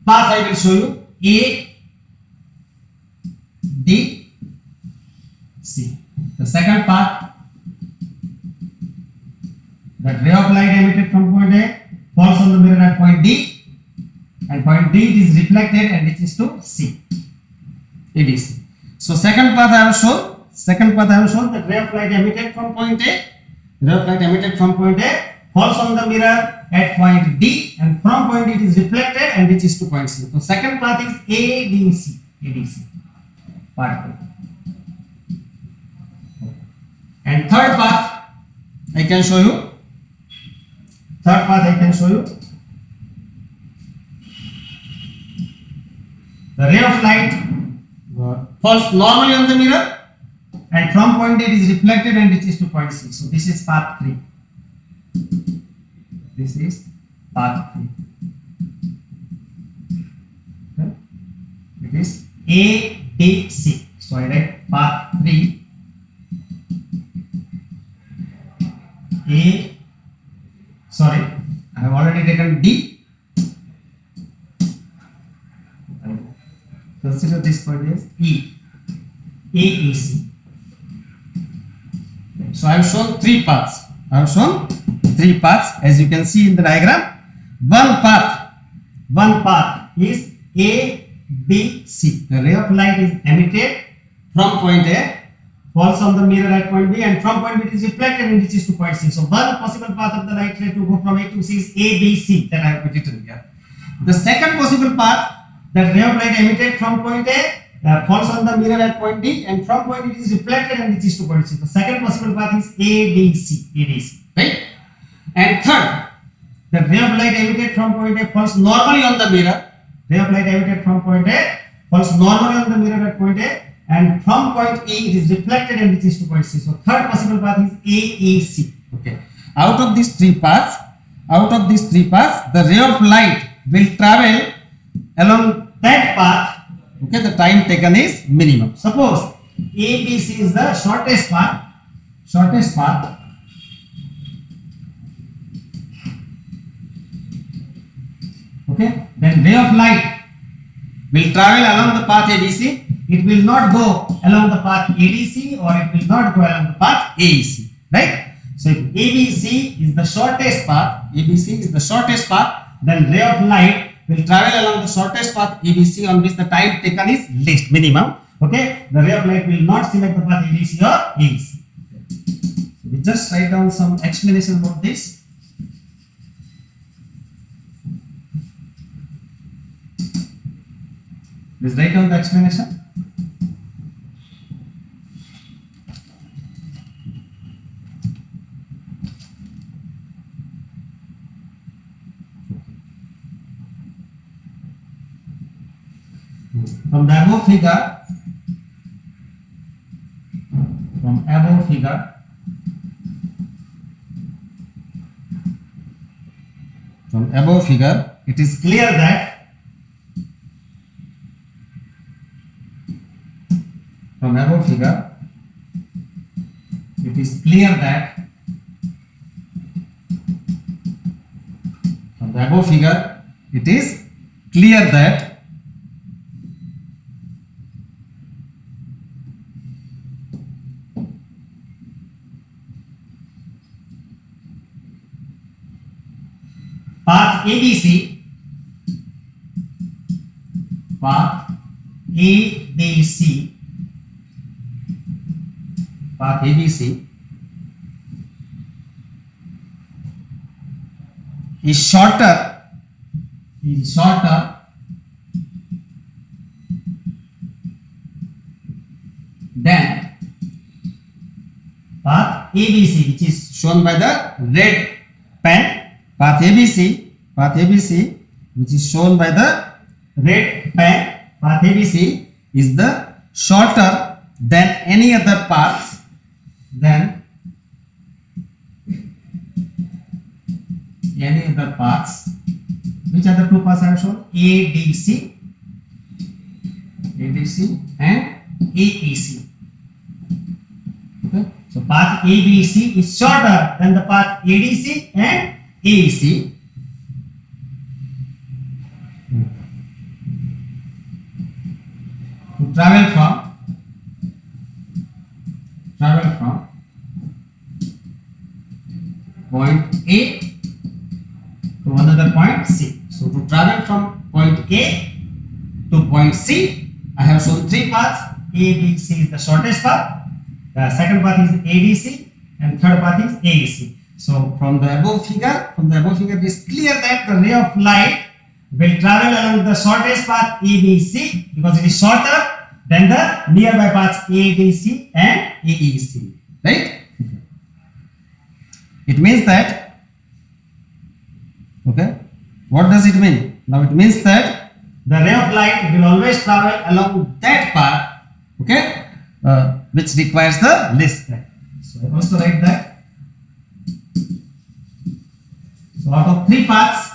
path I will show you. A, D, C. The second path, the ray of light emitted from point A falls on the mirror at point D, and point D is reflected and reaches to C. ADC. So second path I have shown. That ray of light emitted from point A, falls on the mirror at point D, and from point D it is reflected and reaches to point C. So second path is ADC. Part 2. And third path I can show you. The ray of light falls normally on the mirror, and from point A it is reflected and reaches to point C. So this is path 3. Okay? It is ADC. So I write path 3. I have already taken D. Consider this point as E. AEC. So I have shown 3 paths. As you can see in the diagram. One path is ABC. The ray of light is emitted from point A, falls on the mirror at point B, and from point B it is reflected and reaches to point C. So one possible path of the light ray to go from A to C is ABC, that I have written here. The second possible path, that ray of light emitted from point A falls on the mirror at point D, and from point D it is reflected and reaches to point C. The second possible path is ADC, right? And third, the ray of light emitted from point A falls normally on the mirror. At point A, and from point E it is reflected and reaches to point C. So third possible path is AAC. Okay. Out of these three paths, the ray of light will travel along that path. Okay, the time taken is minimum. Suppose ABC is the shortest path. Okay, then ray of light will travel along the path ABC. It will not go along the path ADC, or it will not go along the path AEC, right? So if ABC is the shortest path, then ray of light will travel along the shortest path ABC, on which the time taken is least, minimum. Okay, the ray of light will not select the path ADC or AEC. So we just write down some explanation about this. Please write down the explanation. From the above figure, it is clear that path ABC is shorter than path ABC, which is shown by the red pen. Path ABC, which is shown by the red pen, path ABC is the shorter than any other paths. Which are the two paths I have shown? ADC and AEC. Okay, so path ABC is shorter than the path ADC and AEC. travel from point A to another point C. So to travel from point A to point C, I have shown three paths. A, B, C is the shortest path. The second path is ADC, and third path is AEC. So from the above figure, it is clear that the ray of light will travel along the shortest path ABC because it is shorter than the nearby paths ADC and AEC. Right? It means that, okay, what does it mean? Now it means that the ray of light will always travel along that path, okay, which requires the least time. So I also write that. So out of three paths,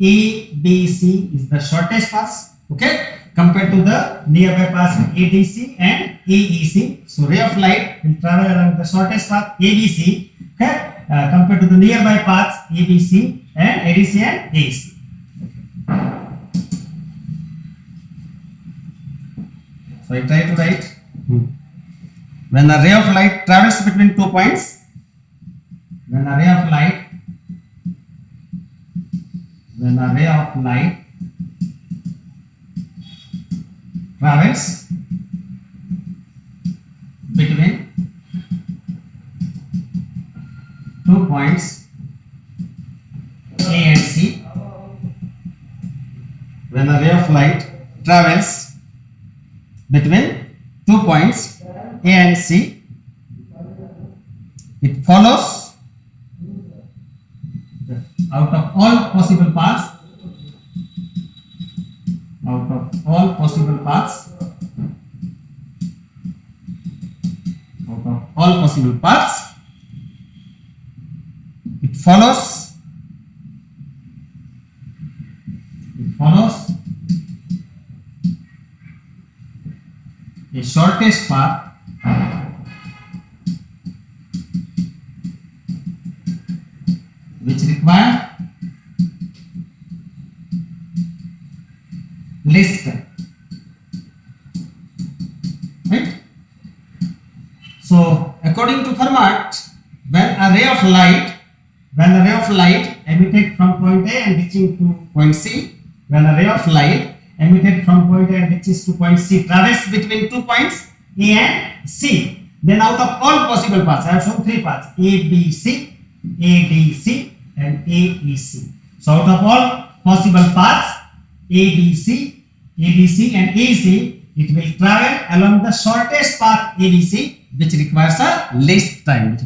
A, B, C is the shortest path, okay, compared to the nearby paths ADC and AEC. So ray of light will travel along the shortest path ABC, okay, compared to the nearby paths ABC and ADC and AEC. So I try to write when a ray of light travels between 2 points, when a ray of light travels between 2 points A and C, when a ray of light travels between 2 points A and C, it follows out of all possible paths, it follows the shortest path which require least time, right? So according to Fermat, when a ray of light emitted from point A and reaching to point C, when a ray of light emitted from point A and reaches to point C travels between 2 points A and C, then out of all possible paths, I have shown three paths: ABC, ADC and AEC. So out of all possible paths ABC, ADC and AEC, it will travel along the shortest path ABC, which requires a least time.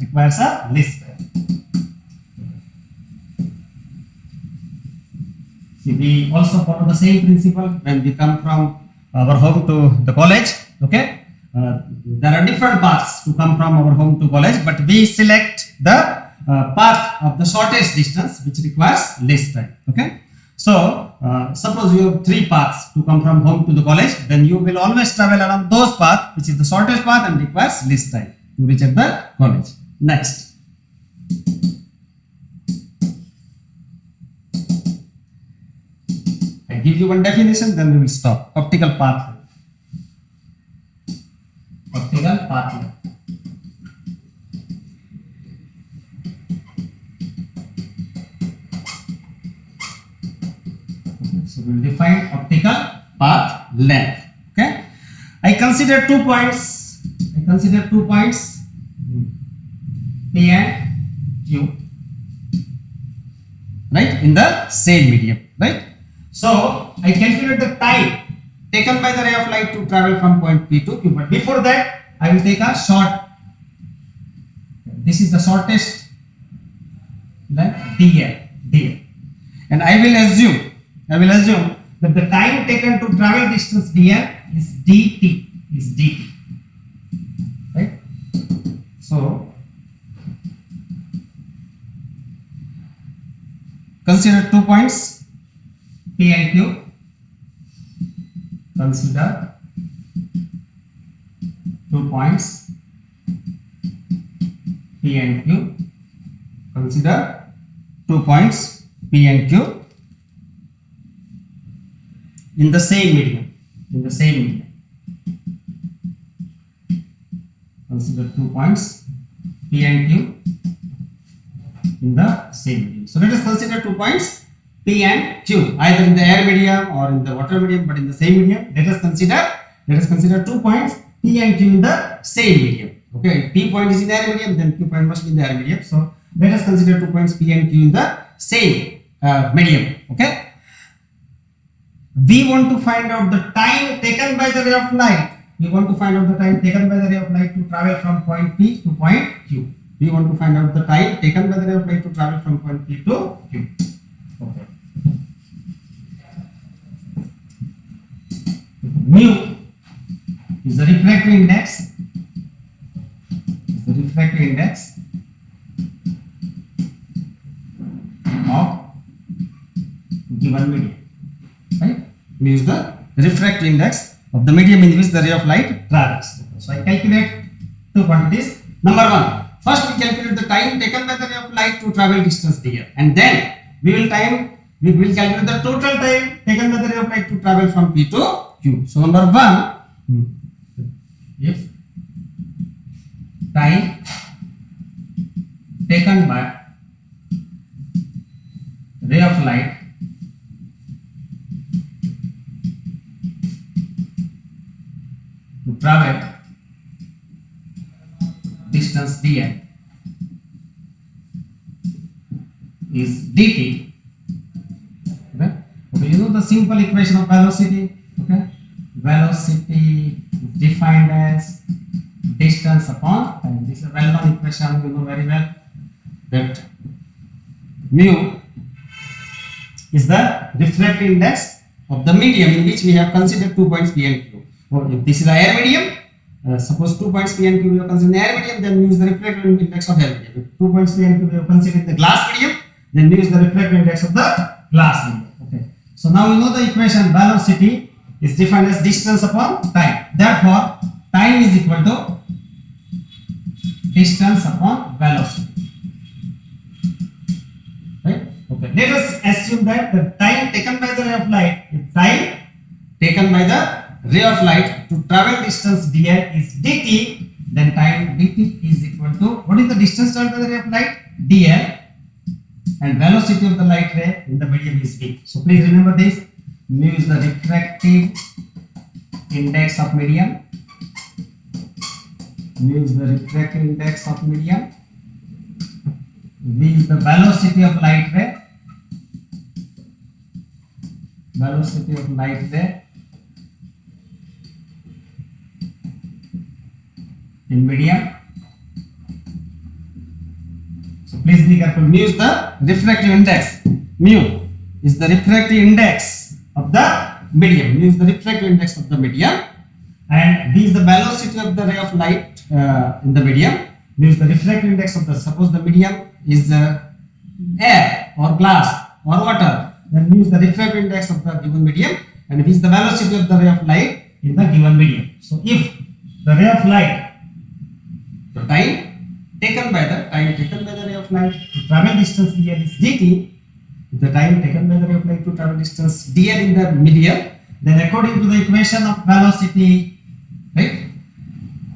See, we also follow the same principle when we come from our home to the college, okay. There are different paths to come from our home to college, but we select the path of the shortest distance which requires least time, okay. So suppose you have three paths to come from home to the college, then you will always travel along those paths which is the shortest path and requires least time to reach at the college. Next, I give you one definition, then we will stop. Optical path length. So we will define optical path length. Okay, I consider 2 points. P and Q, right, in the same medium, right? So I calculate the time taken by the ray of light to travel from point P to Q. But before that, I will take a short. This is the shortest length dl, and I will assume that the time taken to travel distance dl is dt, right? So consider 2 points P and Q. Consider 2 points P and Q. Consider 2 points P and Q in the same medium. in the same medium. Consider 2 points P and Q in the same medium. So let us consider 2 points P and Q either in the air medium or in the water medium, but in the same medium. Let us consider 2 points P and Q in the same medium. Okay, P point is in the air medium, then Q point must be in the air medium. So let us consider 2 points P and Q in the same medium. Okay, we want to find out the time taken by the ray of light. We want to find out the time taken by the ray of light to travel from point P to point Q. We want to find out the time taken by the ray of light to travel from point P to Q. Okay. Mu is the refractive index. Of given medium. Right? Mu is the refractive index of the medium in which the ray of light travels. So I calculate two quantities. Number one, first we calculate the time taken by the ray of light to travel distance dr, and then we will calculate the total time taken by the ray of light to travel from P to Q. So number one, if time taken by ray of light to travel distance dr is dt. Okay, you know the simple equation of velocity. Okay, velocity is defined as distance upon time. This is a well-known equation, you know very well, that mu is the refractive index of the medium in which we have considered 2 points P and Q. Or if this is an air medium, suppose 2 points P and Q we have considered in the air medium, then mu is the refractive index of air medium. If 2 points P and Q we have considered in the glass medium, then mu is the refractive index of the glass medium. Okay. So now you know the equation, velocity is defined as distance upon time. Therefore, time is equal to distance upon velocity. Right? Okay. Let us assume that the time taken by the ray of light, if time taken by the ray of light to travel distance dr is dt, then time dt is equal to, what is the distance traveled by the ray of light? dr, and velocity of the light ray in the medium is v. So please remember this. Mu is the refractive index of medium. Mu is the refractive index of medium. V is the velocity of light ray. Velocity of light ray in medium. So please be careful. Mu is the refractive index. Mu is the refractive index of the medium. Mu is the refractive index of the medium, and V is the velocity of the ray of light in the medium. Mu is the refractive index of the, suppose the medium is air or glass or water, then mu is the refractive index of the given medium, and V is the velocity of the ray of light in the given medium. So if the ray of light, the time taken by the ray of light to travel distance dr is dt, if the time taken by the ray of light to travel distance dr in the medium, then according to the equation of velocity, right,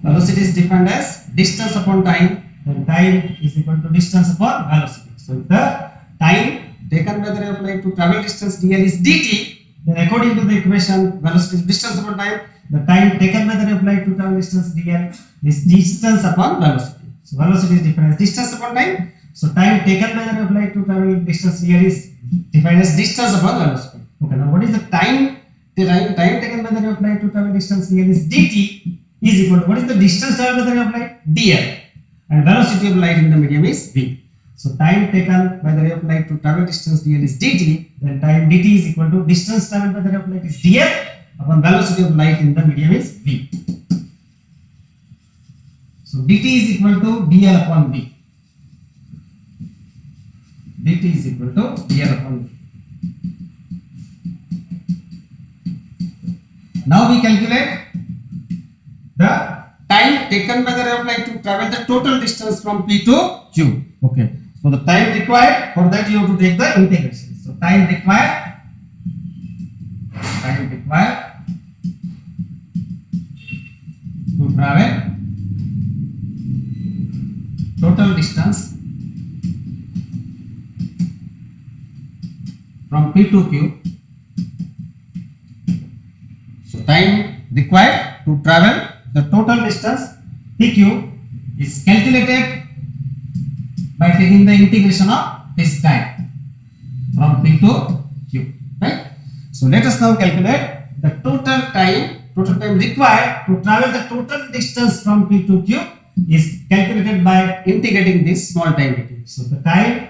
velocity is defined as distance upon time, then time is equal to distance upon velocity. So if the time taken by the ray of light to travel distance dr is dt, then according to the equation, velocity is distance upon time, the time taken by the ray of light to travel distance dr is distance upon velocity. So velocity is defined as distance upon time. So time taken by the ray of light to travel distance dr is defined as distance upon velocity. Okay, now what is the time? The time taken by the ray of light to travel distance dr is dt is equal to, what is the distance traveled by the ray of light? dr, and velocity of light in the medium is v. So time taken by the ray of light to travel distance dr is dt, then time dt is equal to distance traveled by the ray of light is dr upon velocity of light in the medium is v. So dt is equal to dl upon v. dt is equal to dl upon v. Now we calculate the time taken by the ray of light to travel the total distance from P to Q. Okay. So the time required, for that you have to take the integration. So time required distance from P to Q. So time required to travel the total distance PQ is calculated by taking the integration of this time from P to Q, right? So let us now calculate the total time required to travel the total distance from P to Q is calculated by integrating this small time dt. So the time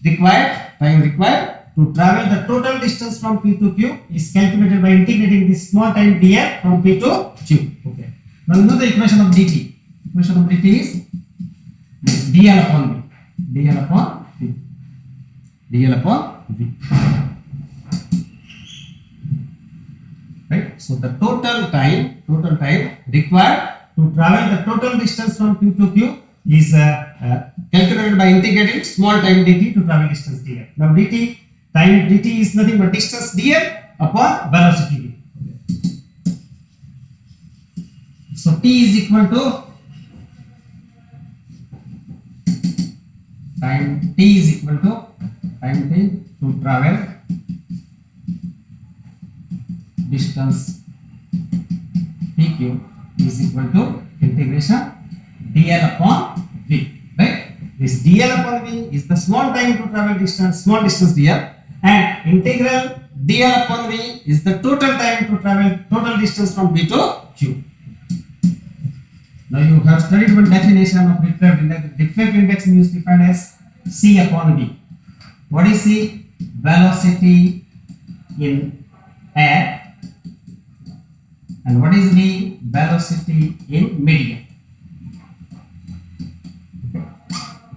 required to travel the total distance from P to Q is calculated by integrating this small time dr from P to Q. Okay. Now you know the equation of dt. Equation of dt is dl upon v. dl upon v. Right? So the total time required to travel the total distance from P to Q is calculated by integrating small time dt to travel distance dr. Now time dt is nothing but distance dr upon velocity v. So t is equal to time t to travel distance pq is equal to integration dl upon v, right? This dl upon v is the small time to travel distance, small distance dl, and integral dl upon v is the total time to travel total distance from P to Q. Now you have studied one definition of refractive index. Refractive index is defined as c upon v. What is c? Velocity in air. And what is v? Velocity in medium.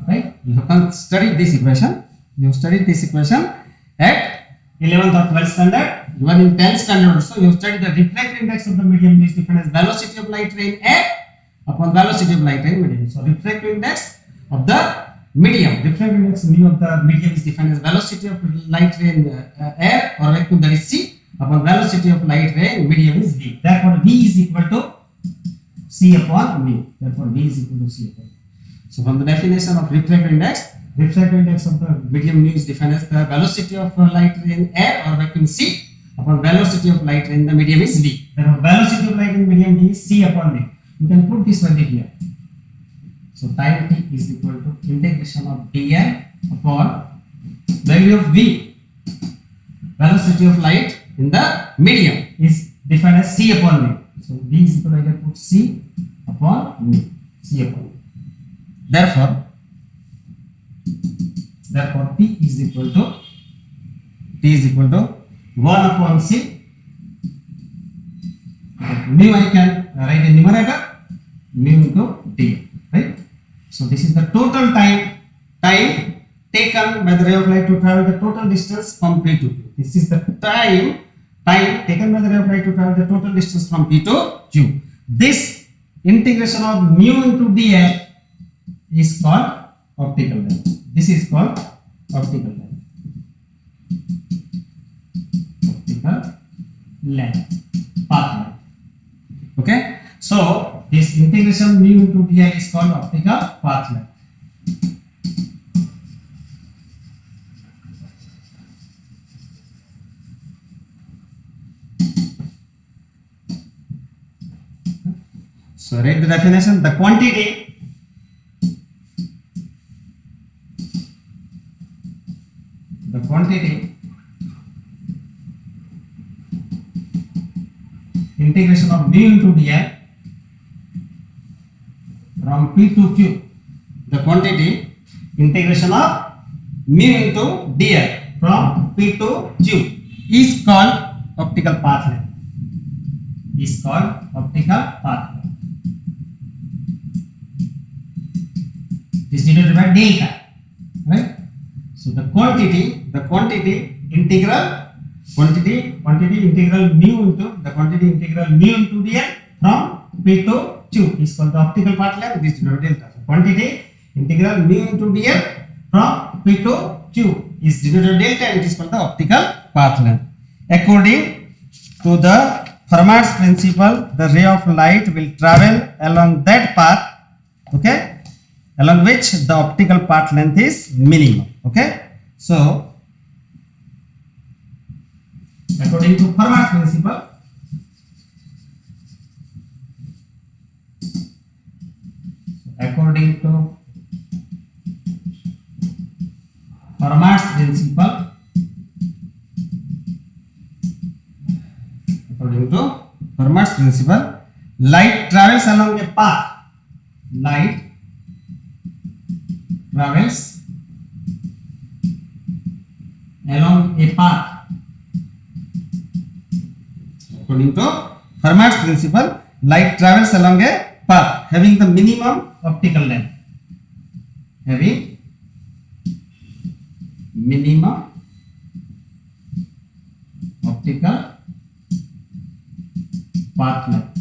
Right? You have studied this equation. At 11th or 12th standard. Even in 10th standard also, you have studied the refractive index of the medium is defined as velocity of light ray in air upon velocity of light ray in medium. So refractive index of the medium. Refractive index of the medium is defined as velocity of light ray in air or vacuum, that is c, upon velocity of light ray in medium is v. Therefore v is equal to c upon mu. So from the definition of refractive index of the medium mu is defined as the velocity of light ray in air or vacuum c upon velocity of light ray in the medium is v. Therefore velocity of light in medium v is c upon v. You can put this value here. So time t is equal to integration of dl upon value of v, velocity of light in the medium is defined as c upon v. So v is equal to, I can put c upon v. Therefore t is equal to 1 upon c. Mu I can write in numerator, mu into d, right? So this is the total time taken by the ray of light to travel the total distance from P to Q. This is the time taken by the ray of light to travel the total distance from P to Q. This integration of mu into dl is called optical length. This is called optical length. Path length. Okay. So this integration mu into dl is called optical path length. So write the definition. The quantity integration of mu into dl from P to Q. The quantity integration of mu into dl from P to Q is called optical path length. Is called optical path length. This is denoted by delta, right? So the quantity integral mu into dl from P to Q is called the optical path length. This is denoted delta. So quantity integral mu into dl from P to Q is denoted delta and it is called the optical path length. According to the Fermat's principle, the ray of light will travel along that path, okay, along which the optical path length is minimum. Okay, so according to Fermat's principle, according to Fermat's principle, according to Fermat's principle, light travels along a path. Light travels along a path. According to Fermat's principle, light travels along a path having the minimum optical length. Having minimum optical path length.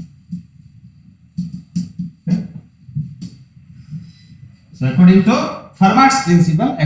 Okay. So according to Fermat's principle,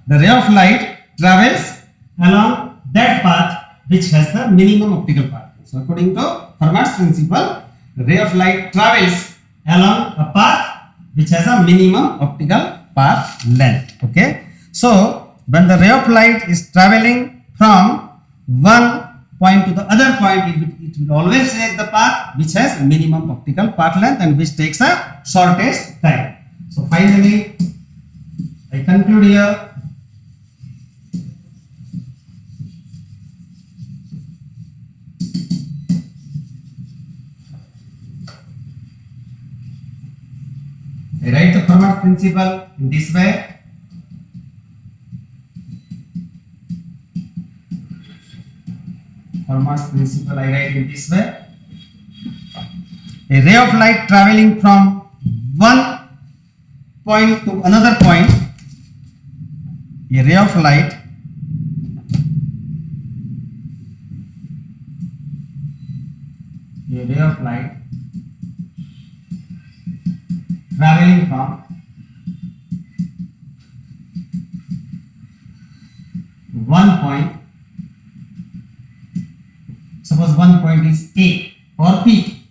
the ray of light travels along that path which has the minimum optical path. So according to Fermat's principle, the ray of light travels along a path which has a minimum optical path length. Okay. So when the ray of light is traveling from one point to the other point, it will always take the path which has minimum optical path length and which takes a shortest time. So finally, I conclude here. I write the Fermat principle in this way. Fermat's principle I write in this way. A ray of light traveling from one point to another point. A ray of light traveling from one point. Suppose one point is A or P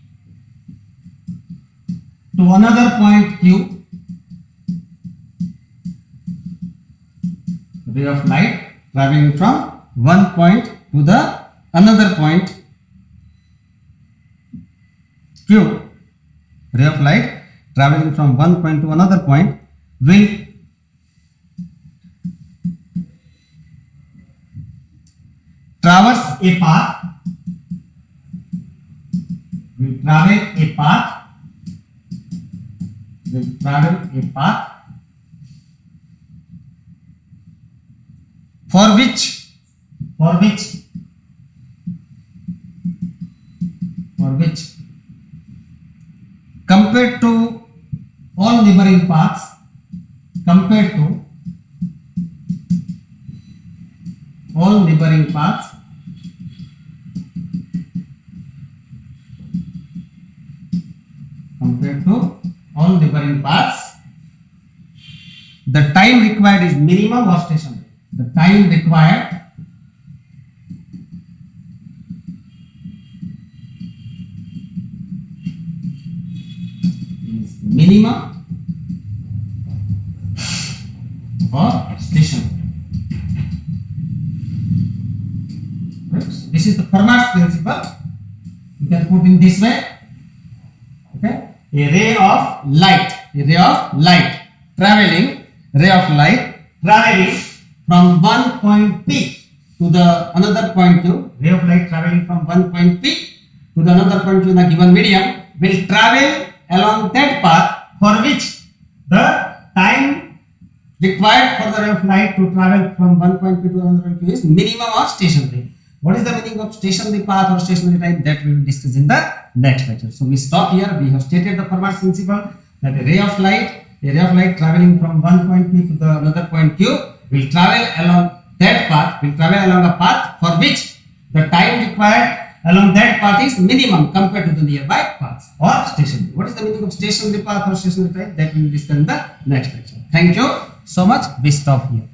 to another point Q. Ray of light traveling from one point to the another point Q. Ray of light traveling from one point to another point will traverse a path. Will travel a path for which compared to all neighboring paths, the time required is minimum or stationary. The time required is minimum or stationary. Right? So this is the Fermat's principle. You can put in this way. Okay, a ray of light traveling from one point P to the another point Q. Ray of light traveling from one point P to the another point Q in a given medium will travel along that path for which the time required for the ray of light to travel from one point P to another point Q is minimum or stationary. What is the meaning of stationary path or stationary time? That we will discuss in the next lecture. So we stop here. We have stated the Fermat's principle that a ray of light traveling from one point P to the another point Q will travel along a path for which the time required along that path is minimum compared to the nearby paths or stationary. What is the meaning of stationary path or stationary time? That we will discuss in the next lecture. Thank you so much. We stop here.